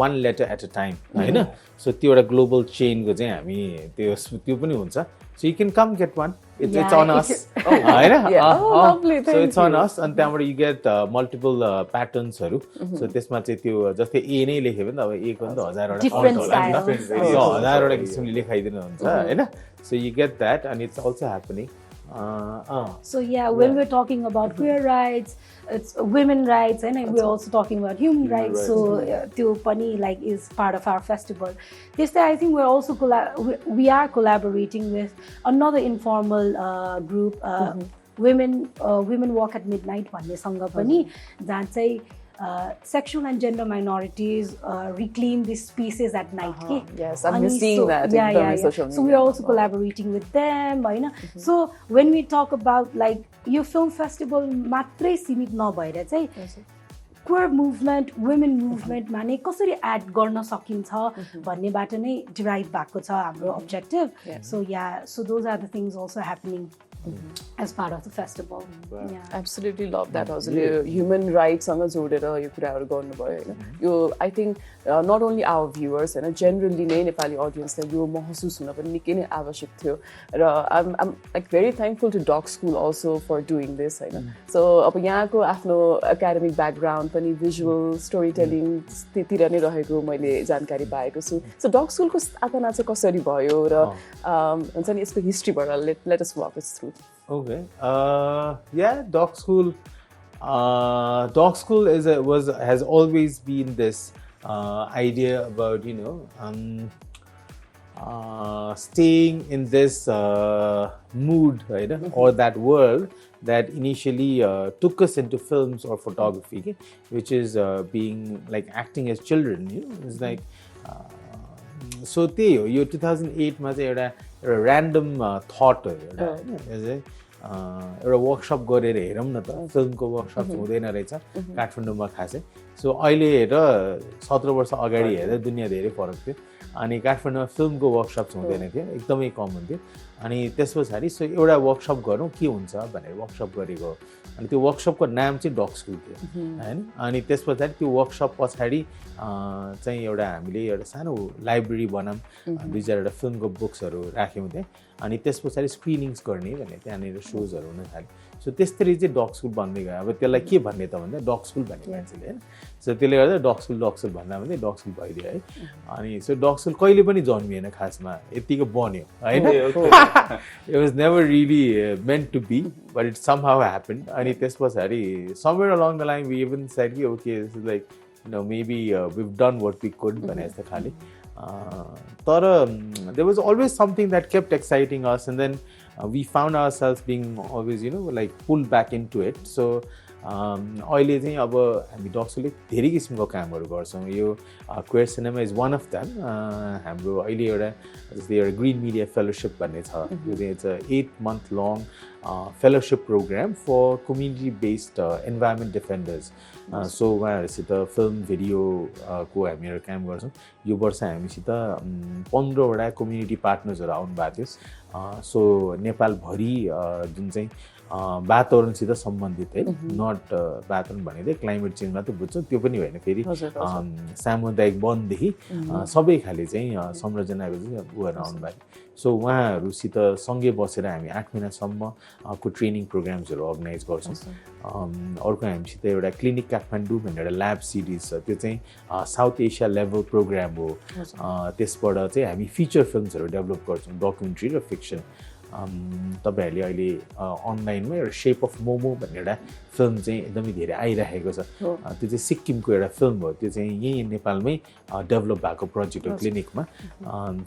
Speaker 5: one letter at a time हैन so त्यो एउटा global chain को चाहिँ हामी त्यो पनि हुन्छ so you can come get one it's on us हैन so it's on us and त्यहाँबाट you get multiple patterns हरु so त्यसमा चाहिँ त्यो जस्तै ए नै लेख्यो भने अब ए को नि त 1000 वटा फन्ट होला नि त 1000 वटा किसिमले लेखाइदिनु हुन्छ हैन so you get that and it's also happening
Speaker 6: so when we're talking about queer rights it's women rights and we're also talking about human rights so त्यो पनि like is part of our festival this I think we're also we are collaborating with another informal group women walk at midnight भन्नेसँग पनि जहाँ चाहिँ sexual and gender minorities reclaim these spaces at night.
Speaker 2: Yes, I'm seeing that in social media.
Speaker 6: So we are also collaborating with them. So when we talk about like your film festival, matrai simit nabhaera chai queer movement, women movement मा नै कसरी add गर्न सकिन्छ भन्नेबाट नै derive भएको छ हाम्रो objective. So those are the things also happening as part of the festival.
Speaker 2: Absolutely love that हजुरले ह्युमन राइट्ससँग जोडेर यो कुराहरू गर्नुभयो होइन यो I think not only our viewers होइन जेनरली नै नेपाली अडियन्सलाई यो महसुस हुन पनि निकै नै आवश्यक थियो र I'm like very thankful to Doc School also for doing this होइन सो अब यहाँको आफ्नो एकाडेमिक ब्याकग्राउन्ड पनि भिजुअल स्टोरी टेलिङ त्यतिर नै रहेको मैले जानकारी पाएको छु सो डग स्कुलको स्थापना चाहिँ कसरी भयो र हुन्छ नि यसको हिस्ट्रीबाट let us walk us through
Speaker 5: Okay. Dog School. Dog School has always been this idea about staying in this mood, right? Or that world that initially took us into films or photography, which is being like acting as children. It's like so. यो 2008 मा चाहिँ एउटा एउटा random thought हो एउटा होइन यो चाहिँ एउटा वर्कसप गरेर हेरौँ न त फिल्मको वर्कसप हुँदैन रहेछ काठमाडौँमा खासै सो अहिले हेर 17 वर्ष अगाडि हेर्दा दुनियाँ धेरै फरक थियो अनि काठमाडौँमा फिल्मको वर्कसप्स हुँदैन थियो एकदमै कम हुन्थ्यो अनि त्यस पछाडि सो एउटा वर्कसप गरौँ के हुन्छ भनेर वर्कसप गरेको अनि त्यो वर्कसपको नाम चाहिँ डग स्कुल थियो होइन अनि त्यस पछाडि त्यो वर्कसप पछाडि चाहिँ एउटा हामीले एउटा सानो लाइब्रेरी बनाऊँ 2-4 फिल्मको बुक्सहरू राख्यौँ त्यहाँ अनि त्यस पछाडि स्क्रिनिङ्स गर्ने भने त्यहाँनिर सोजहरू हुन थाल्यो सो त्यसरी चाहिँ डग स्कुल बन्दै गयो अब त्यसलाई के भन्ने त भन्दा डग स्कुल भन्ने मान्छेले होइन सो त्यसले गर्दा डग स्कुल भन्दा भन्दै डग स्कुल भइदियो है अनि सो डग स्कुल कहिले पनि जन्मिएन खासमा यतिको बन्यो होइन it was never really meant to be but it somehow happen अनि त्यस पछाडि somewhere along the line we even said कि okay this is like maybe we've done what we could भने जस्तो खाले तर there was always something that kept exciting us and then we found ourselves being always like pulled back into it so अहिले चाहिँ अब हामी डक्सुलले धेरै किसिमको कामहरू गर्छौँ यो queer cinema is one of damn हाम्रो अहिले एउटा जस्तै एउटा ग्रिन मिडिया फेलोसिप भन्ने छ यो चाहिँ it's 8 month long fellowship program for community based environment defenders so उहाँहरूसित फिल्म भिडियोको हामीहरू काम गर्छौँ यो वर्ष हामीसित 15वटा कम्युनिटी पार्टनर्सहरू आउनु भएको थियो सो नेपालभरि जुन चाहिँ वातावरणसित सम्बन्धित है नट वातावरण भनेको क्लाइमेट चेन्जमा त बुझ्छौँ त्यो पनि होइन फेरि सामुदायिक वनदेखि सबै खाले चाहिँ संरचनाको चाहिँ उहाँहरू आउनुभएको सो उहाँहरूसित सँगै बसेर हामी 8 महिनासम्मको ट्रेनिङ प्रोग्राम्सहरू अर्गनाइज गर्छौँ अर्को हामीसित एउटा क्लिनिक काठमाडौँ भनेर एउटा ल्याब सिरिज छ त्यो चाहिँ साउथ एसिया लेभल प्रोग्राम हो त्यसबाट चाहिँ हामी फिचर फिल्मसहरू डेभलप गर्छौँ डकुमेन्ट्री र फिक्सन तपाईहरूले अहिले अनलाइनमा एउटा सेप अफ मोमो भन्ने एउटा फिल्म चाहिँ एकदमै धेरै आइरहेको छ त्यो चाहिँ सिक्किमको एउटा फिल्म हो त्यो चाहिँ यहीँ नेपालमै डेभलप भएको प्रोजेक्ट हो क्लिनिकमा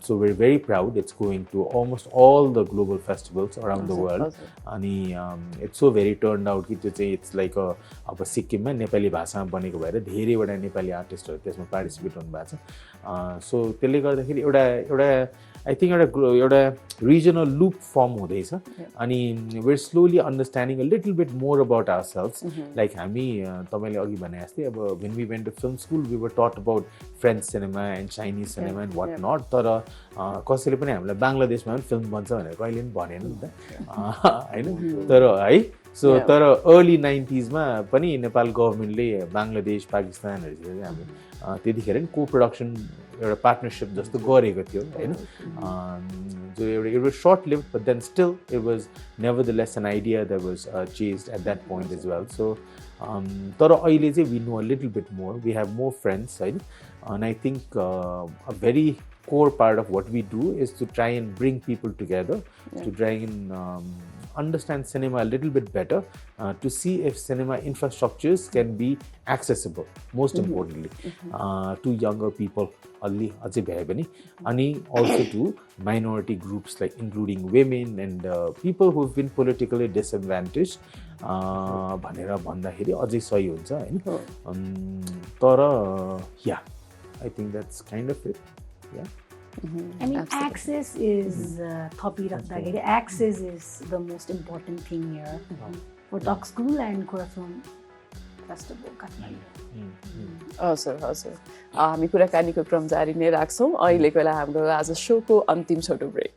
Speaker 5: so we're very proud it's going to almost all the global festivals around the world अनि it's so very turn out कि त्यो चाहिँ इट्स लाइक अब सिक्किममा नेपाली भाषामा बनेको भएर धेरैवटा नेपाली आर्टिस्टहरू त्यसमा पार्टिसिपेट हुनुभएको छ सो त्यसले गर्दाखेरि एउटा आई थिङ्क एउटा रिजनल लुप फर्म हुँदैछ अनि we're slowly understanding a little bit more about our selfs like हामी तपाईँले अघि भने जस्तै अब when we went to film school we were taught about French cinema and Chinese cinema and what not तर कसैले पनि हामीलाई बङ्गलादेशमा पनि फिल्म बन्छ भनेर कहिले पनि भनेन नि त होइन तर है सो तर अर्ली 90sमा पनि नेपाल गभर्मेन्टले बङ्गलादेश पाकिस्तानहरूसित चाहिँ हामी त्यतिखेर नि को प्रोडक्सन एउटा पार्टनरसिप जस्तो गरेको थियो होइन जो एउटा short live but then still it was nevertheless an idea that was chased at that point as well so तर अहिले चाहिँ we know a little bit more we have more friends होइन and I think a very core part of what we do is to try and bring people together to try and understand cinema a little bit better to see if cinema infrastructures can be accessible most importantly to younger people alli ajai bhaye pani ani also to minority groups like including women and people who have been politically disadvantaged bhanera bhandakeri ajai sahi huncha हैन तर yeah I think that's kind of it. Yeah.
Speaker 6: I mean, access is access is the most important thing here for Doc School and Queer Film Festival Kathmandu.
Speaker 2: हजुर हामी कुराकानीको क्रम जारी नै राख्छौँ अहिलेको बेला हाम्रो आज शोको अन्तिम छोटो ब्रेक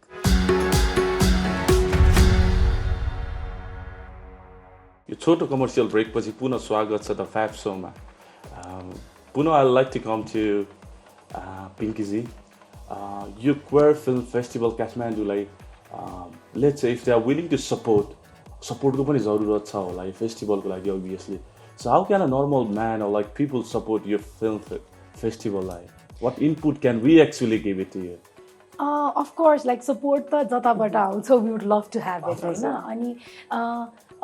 Speaker 3: यो छोटो कमर्सियल ब्रेक पछि पुनः स्वागत छ द फ्याब शोमा पुनः I like to come to Pinky ji यो क्वेयर फिल्म फेस्टिभल काठमाडौँलाई let's say if they are willing to सपोर्टको पनि जरुरत छ होला यो फेस्टिभलको लागि obviously so how can a normal man or like people support यो फिल्म फेस्टिभललाई what input can we actually give it to you
Speaker 6: of course like support त जताबाट आउँछ we would love to have it हैन अनि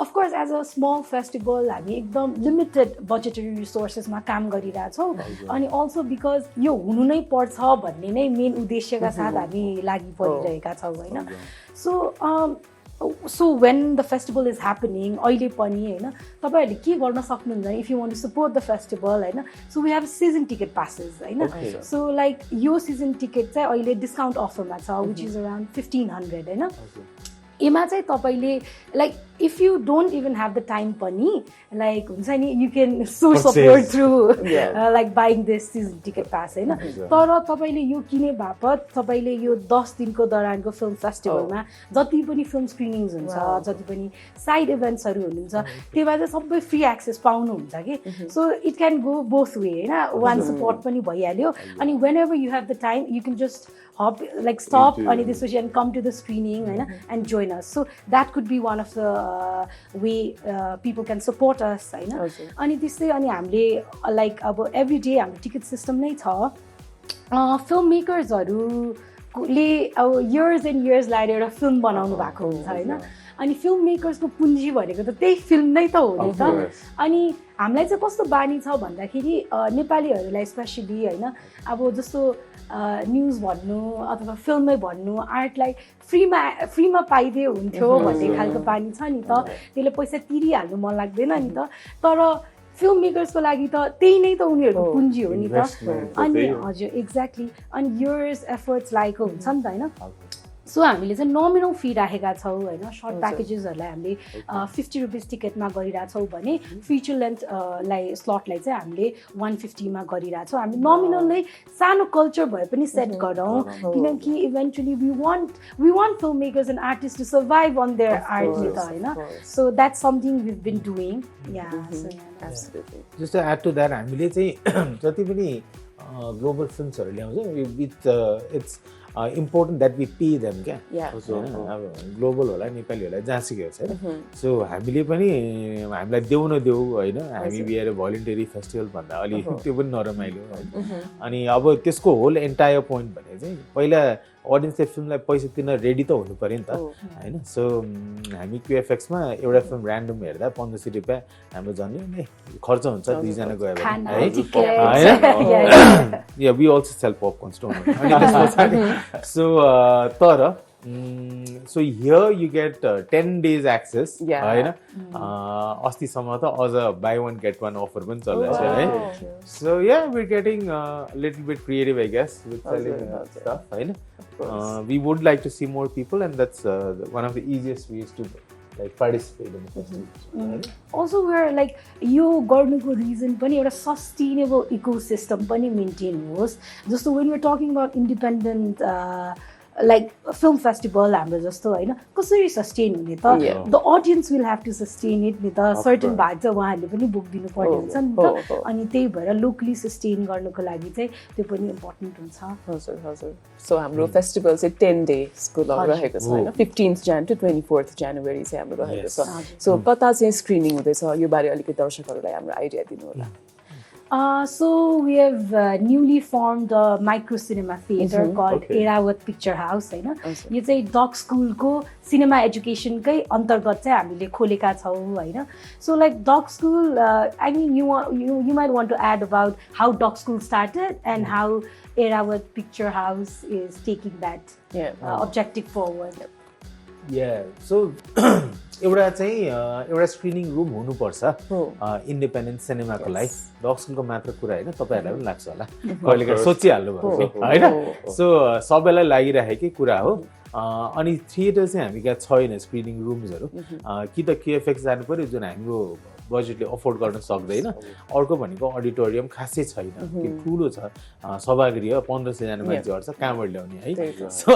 Speaker 6: of course as a small festival हामी एकदम limited budgetary resources मा काम गरिरहेछौँ अनि also because यो हुनु नै पर्छ भन्ने नै मेन उद्देश्यका साथ हामी लागि परिरहेका छौँ हैन so so when the festival is happening, अहिले पनि हैन तपाईहरुले के गर्न सक्नुहुन्छ if you want to support the festival हैन so we have season ticket passes हैन so like यो season ticket चाहिँ अहिले discount offer मा छ which is around 1500 हैन एमा चाहिँ तपाईले like if you don't even have the time pani like हुन्छ नि you can so support through like buying this season ticket pass हैन तर तपाईले यो किने बापत तपाईले यो 10 दिनको दौरानको फिल्म फेस्टिभलमा जति पनि फिल्म स्क्रिनिङ्स हुन्छ जति पनि साइड इभेन्ट्सहरु हुनुहुन्छ त्यसमा चाहिँ सबै फ्री एक्सेस पाउनु हुन्छ के so it can go both way हैन one support पनि भइहाल्यो अनि whenever you have the time you can just hop like stop अनि त्यसपछि and come to the screening हैन and join us so that could be one of the way people can support us हैन अनि त्यसै अनि हामीले like अब every day हाम्रो टिकट सिस्टम नै छ फिल्म मेकर्सहरुले अब years and years लाएर एउटा फिल्म बनाउनु भएको हुन्छ हैन अनि फिल्म मेकर्सको पुँजी भनेको त त्यही फिल्म नै त हो नि त अनि हामीलाई चाहिँ कस्तो बानी छ भन्दाखेरि नेपालीहरुलाई स्पेशली हैन अब जस्तो न्यूज भन्नु अथवा फिल्ममै भन्नु आर्टलाई फ्रीमा पाइदिए हुन्थ्यो भन्ने खालको बानी छ नि त त्यसले पैसा तिरिहाल्नु मन लाग्दैन नि त तर फिल्म मेकर्सको लागि त त्यही नै त उनीहरुको पुँजी हो नि त अनि हजुर एक्ज्याक्टली अनि इयर्स एफर्ट्स लागेको हुन्छ नि त हैन सो हामीले चाहिँ नोमिनल फी राखेका छौँ हैन सर्ट प्याकेजेसहरुलाई हामीले 50 रुपैयाँ टिकटमा गरिरा छौँ भने फिचर लेन्थ लाई स्लटलाई चाहिँ हामीले 150 मा गरिरा छौँ हामी नोमिनलले सानो कल्चर भए पनि सेट गरौँ किनकि eventually we want film makers and artist to survive on their art नि त हैन so that's something we been doing yeah so absolutely
Speaker 5: just to add to that हामीले चाहिँ जति पनि ग्लोबल फिल्म्सहरु ल्याउँछ with it's important that we pay them global होला नेपाली होला जहाँसुकै होस् हैन सो हामीले पनि हामीलाई देऊ न देऊ हैन हामी बिएर भोलिन्टरी फेस्टिभल भन्दा अलि त्यो पनि नरमाइलो अनि अब त्यसको होल एन्टायर पोइन्ट भने चाहिँ पहिला अडियन्सले फिल्मलाई पैसा तिर्न रेडी त हुनु पर्यो नि त हैन सो हामी क्यूएफएक्स मा एउटा फिल्म र्यान्डम हेर्दा 1500 रुपैयाँ हाम्रो झन् खर्च हुन्छ दुई जना गयो भने हैन या we also sell popcorn store अनि त्यसपछि सो तर so here you get 10 days access हैन अस्तिसम्म त अझ buy one get one offer पनि चलिरहेछ है so yeah we're getting a little bit creative I guess with selling stuff हैन we would like to see more people and that's one of the easiest ways to like participate in the festival
Speaker 6: also we're like यो गर्नुको reason पनि एउटा sustainable ecosystem पनि maintain होस् जस्तो when we're talking about independent like film festival हाम्रो जस्तो हैन कसरी सस्टेन हुने त the audience will have to sustain it नि त सर्टेन भाग चाहिँ उहाँहरूले पनि बुक दिनु पर्ने हुन्छ नि त अनि त्यही भएर लोकली सस्टेन गर्नको लागि चाहिँ त्यो पनि इम्पोर्टेन्ट हुन्छ
Speaker 2: हजुर हजुर सो हाम्रो फेस्टिभल चाहिँ 10 डेजको रहेको छ हैन 15th Jan to 24th January चाहिँ हाम्रो रहेको छ सो कता चाहिँ स्क्रिनिङ हुँदैछ यो बारे अलिकति दर्शकहरूलाई हाम्रो आइडिया दिनु होला
Speaker 6: So we have newly formed a micro cinema theater called Erawat Picture House हैन यो चाहिँ डग स्कुलको सिनेमा एजुकेसनकै अन्तर्गत चाहिँ हामीले खोलेका छौँ हैन so like Doc School I mean you might want to add about how dog school started and how Erawat Picture House is taking that objective forward
Speaker 5: so एउटा चाहिँ एउटा स्क्रिनिङ रुम हुनुपर्छ इन्डिपेन्डेन्ट सिनेमाको लागि डग स्कुलको मात्र कुरा हैन तपाईहरुलाई पनि लाग्छ होला कहिलेकाहीँ सोचिहाल्नु भएको हैन सो सबैलाई लागिरहेकै कुरा हो अनि थिएटर चाहिँ हामी कहाँ छैन स्क्रिनिङ रुम्सहरु कि त केएफएक्स जानु पर्यो जुन हाम्रो बजेटले अफोर्ड गर्न सक्दैन अर्को भनेको अडिटोरियम खासै छैन कि ठुलो छ सभागृह 1500 जना मान्छे अट्छ कहाँबाट ल्याउने है सो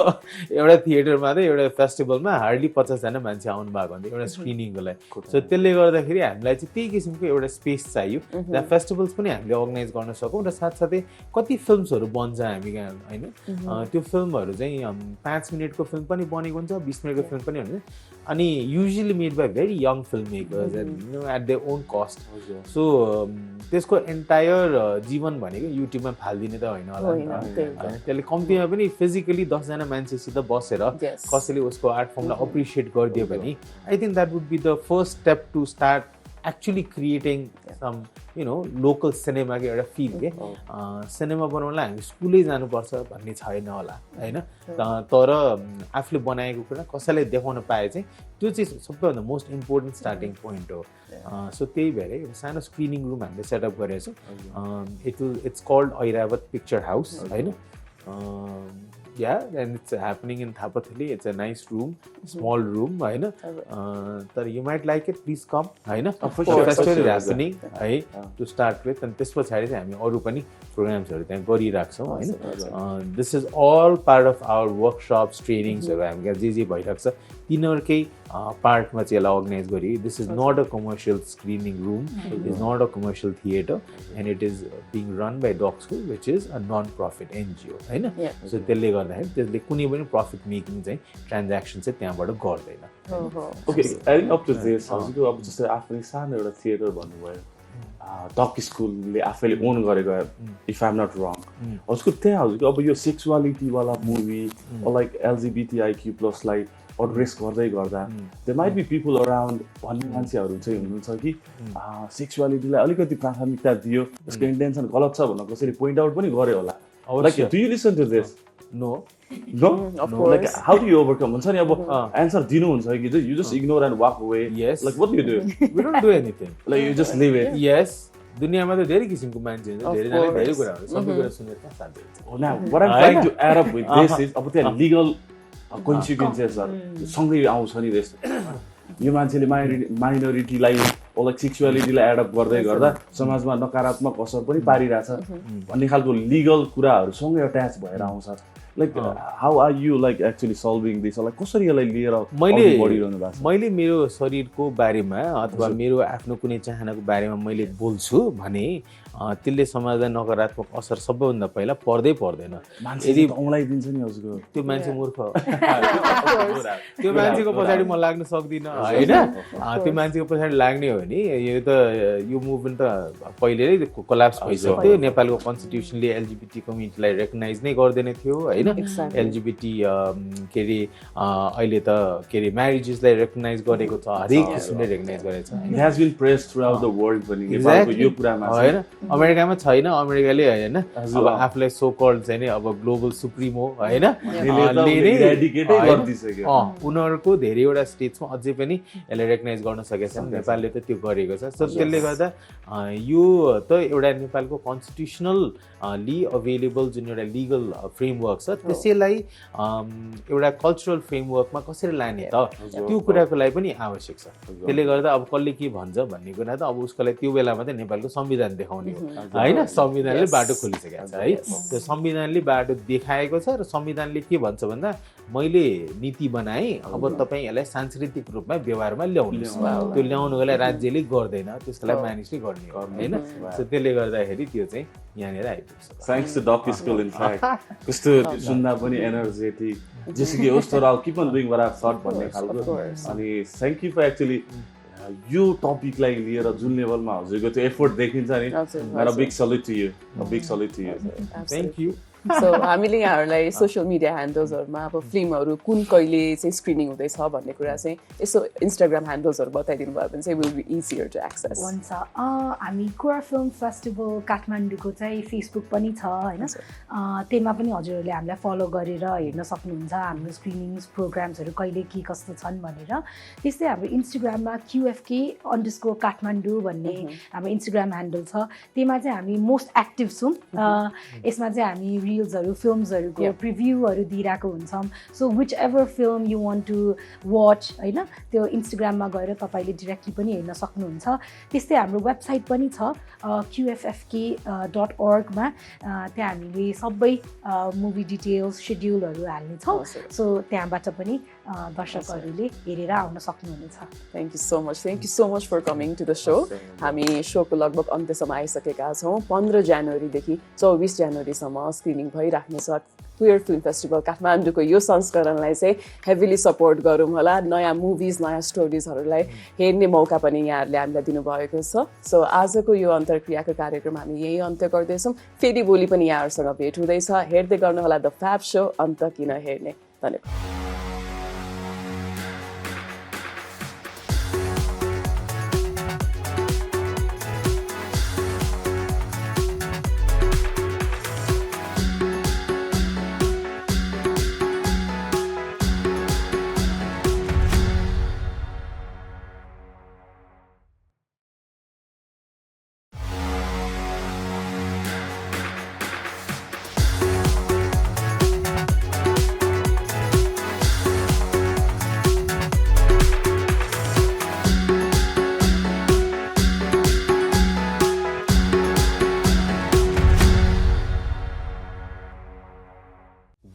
Speaker 5: एउटा थिएटरमा चाहिँ एउटा फेस्टिभलमा हार्डली 50 जना मान्छे आउनु भएको हुन्छ एउटा स्क्रिनिङको लागि सो त्यसले गर्दाखेरि हामीलाई चाहिँ त्यही किसिमको एउटा स्पेस चाहियो जहाँ फेस्टिभल्स पनि हामीले अर्गनाइज गर्न सकौँ र साथसाथै कति फिल्म्सहरु बन्छ हामी कहाँ हैन त्यो फिल्महरु चाहिँ 5 मिनेटको फिल्म पनि बनेको हुन्छ 20 मिनेटको फिल्म पनि हुन्छ अनि usually made by very young film makers and you know at their own cost so त्यसको एन्टायर जीवन भनेको युट्युबमा फाल्दिने त होइन होला त्यसले कम्तीमा पनि फिजिकली 10 जना मान्छेसित बसेर कसैले उसको आर्ट फर्मलाई अप्रिशिएट गरिदियो भने I think that would be the first step to start actually creating some local cinema के एउटा फिल के सिनेमा बनाउनलाई हामी स्कुलै जानुपर्छ भन्ने छैन होला हैन तर आफूले बनाएको कुरा कसैलाई देखाउन पाए चाहिँ त्यो चाहिँ सबैभन्दा मोस्ट इम्पोर्टेन्ट स्टार्टिङ पोइन्ट हो सो त्यही भएर एउटा सानो स्क्रिनिङ रुम हामीले सेटअप गरेको छौँ it's called Airawat picture house हैन and it's happening in Thapatili. It's a nice room, small room, हैन तर you might like it, please come हैन festival is happening है to start with and त्यसपछि चाहिँ हामी अरु पनि प्रोग्राम्सहरु त्यहाँ गरिराख्छौं हैन this is all part of our workshops trainings हरु हामी जे भइराख्छ तिनीहरुकै पार्टमा चाहिँ यसलाई अर्गनाइज गरी this is not a commercial screening room, it is not a commercial theater and it is being run by Doc School which is a non-profit NGO हैन so त्यसले गर्दाखेरि त्यसले कुनै पनि प्रॉफिट मेकिङ चाहिँ ट्रान्ज्याक्सन चाहिँ त्यहाँबाट गर्दैन
Speaker 3: okay adding up to this हजुरको अब जस्तै आफ्नै सानो एउटा थिएटर भन्नुभयो डक स्कुलले आफैले ओन गरेको if I am not wrong हजुरको त्यहाँ हजुरको अब यो सेक्सुअलिटी वाला मुभी लाइक LGBTIQ+ लाई एड्रेस गर्दै गर्दा there might be people around भन्ने मान्छेहरू चाहिँ हुनुहुन्छ कि सेक्सुअलिटीलाई अलिकति प्राथमिकता दियो त्यसको इन्टेन्सन गलत छ भनेर कसरी पोइन्ट आउट पनि गर्यो होला like do you listen to this
Speaker 5: No,
Speaker 2: of course.
Speaker 3: Like how do you overcome? हुन्छ नि अब आन्सर दिनुहुन्छ कि you just ignore and walk away.
Speaker 5: Yes.
Speaker 3: Like what do you do?
Speaker 5: We don't do anything.
Speaker 3: Like you just leave it.
Speaker 5: Yes. दुनियामा त धेरै किसिमको मान्छे हुन्छ धेरै जनाले धेरै कुराहरु सबै कुरा सुनेर त साध्य हुन्छ
Speaker 3: Now what I'm trying to add up with this is अब त्यहाँ legal consequences सँगै आउँछ नि त्यस्तो यो मान्छेले माइनोरिटीलाई लाइक सेक्सुअलिटीलाई एडप्ट गर्दै गर्दा समाजमा नकारात्मक असर पनि पारिरहेछ भन्ने खालको लिगल कुराहरु सँगै अट्याच भएर आउँछ like how are you like actually solving this like कसरी यसलाई लिएर बढिरहनु भएको छ
Speaker 5: मैले मेरो शरीरको बारेमा अथवा मेरो आफ्नो कुनै चाहनाको बारेमा मैले बोल्छु भने त्यसले समाजलाई नकारात्मक असर सबैभन्दा पहिला पर्दैन
Speaker 3: यदि औँलाइदिन्छ नि हजुरको
Speaker 5: त्यो मान्छे मूर्ख हो त्यो मान्छेको पछाडि म लाग्न सक्दिनँ हैन त्यो मान्छेको पछाडि लाग्ने हो भने यो त यो मुभमेन्ट त पहिल्यै कोल्याप्स भइसक्यो नेपालको कन्स्टिट्युसनले LGBT कम्युनिटीलाई रेकग्नाइज नै गर्दैन थियो हैन LGBT के रे अहिले त के रे म्यारेजेसलाई रेकग्नाइज गरेको छ हरेक किसिमले रेकग्नाइज गरेको छ
Speaker 3: it has been praised throughout the world पनि नेपालको यो कुरामा
Speaker 5: हैन अमेरिकामा छैन अमेरिकाले हैन अब आफुलाई सो कल्ड चाहिँ नि अब ग्लोबल सुप्रिमो हैन उनीहरुको धेरैवटा स्टेट्समा अझै पनि यसलाई रेकग्नाइज गर्न सकेको छैन नेपालले त त्यो गरेको छ सो त्यसले गर्दा यो त एउटा नेपालको कन्स्टिट्युसनली अवेलेबल जुन एउटा लिगल फ्रेमवर्क छ त्यसैलाई एउटा कल्चरल फ्रेमवर्कमा कसरी लाने त त्यो कुराको लागि पनि आवश्यक छ त्यसले गर्दा अब कसले के भन्छ भन्ने कुरा त अब उसको लागि त्यो बेलामा त नेपालको संविधान देखाउने हो हैन संविधानले बाटो खोलिसकेको छ है त्यो संविधानले बाटो देखाएको छ र संविधानले के भन्छ भन्दा मैले नीति बनाए अब तपाई यसलाई सांस्कृतिक रूपमा व्यवहारमा ल्याउनुहोस् त्यो ल्याउनुको लागि राज्यले गर्दैन त्यसको लागि मानिसले गर्ने हो हैन सो त्यसले गर्दाखेरि त्यो चाहिँ यहाँनेर आइपुग्छ
Speaker 3: thanks to Doc School in fact कस्तो सुन्दा पनि एनर्जेटिक जेसुकै होस् तर I'll keep on doing what I've thought भन्ने खालको अनि थ्यांक यू फर एक्चुअली यो टपिकलाई लिएर जुन लेभलमा हजुरको त्यो एफोर्ट देखिन्छ नि मेरो big salute to you big salute to you
Speaker 5: thank you
Speaker 2: so हामीले यहाँहरूलाई सोसियल मिडिया ह्यान्डल्सहरूमा अब फिल्महरू कुन कहिले चाहिँ स्क्रिनिङ हुँदैछ भन्ने कुरा चाहिँ यसो इन्स्टाग्राम ह्यान्डल्सहरू बताइदिनु भयो भने चाहिँ will be easier to access
Speaker 6: हुन्छ हामी कोर फिल्म फेस्टिभल काठमाडौँको चाहिँ फेसबुक पनि छ होइन त्यसमा पनि हजुरहरूले हामीलाई फलो गरेर हेर्न सक्नुहुन्छ हाम्रो स्क्रिनिङ्स प्रोग्राम्सहरू कहिले के कस्तो छन् भनेर त्यस्तै हाम्रो इन्स्टाग्राममा QFK_ काठमाडौँ भन्ने हाम्रो इन्स्टाग्राम ह्यान्डल छ त्यसमा चाहिँ हामी मोस्ट एक्टिभ छौँ यसमा चाहिँ हामी रिल्सहरू फिल्म्सहरूको प्रिभ्यूहरू दिइरहेको हुन्छौँ so whichever film you want to watch होइन त्यो इन्स्टाग्राममा गएर तपाईँले डिरेक्टली पनि हेर्न सक्नुहुन्छ त्यस्तै हाम्रो वेबसाइट पनि छ QFFK.org मा त्यहाँ हामीले सबै मुभी डिटेल्स सेड्युलहरू हाल्नेछौँ सो त्यहाँबाट पनि दर्शकहरूले हेरेर आउन सक्नुहुनेछ
Speaker 2: thank you so much for coming to the show हामी सोको लगभग अन्त्यसम्म आइसकेका छौँ 15 जनवरीदेखि 24 जनवरीसम्म स्क्रिनिङ भइराख्नेछ क्वेयर फिल्म फेस्टिभल काठमाडौँको यो संस्करणलाई चाहिँ हेभिली सपोर्ट गरौँ होला नयाँ मुभिज नयाँ स्टोरिजहरूलाई हेर्ने मौका पनि यहाँहरूले हामीलाई दिनुभएको छ सो आजको यो अन्तर्क्रियाको कार्यक्रम हामी यही अन्त्य गर्दैछौँ फेरि भोलि पनि यहाँहरूसँग भेट हुँदैछ हेर्दै गर्नुहोला द फ्याब शो अन्त किन हेर्ने धन्यवाद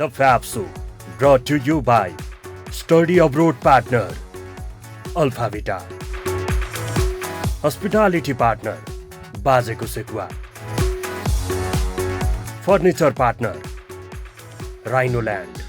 Speaker 1: The FAB Show, brought to you by Study Abroad Partner, Alpha Vita. Hospitality Partner, Bazeko Sekua. Furniture Partner, Rhino Land.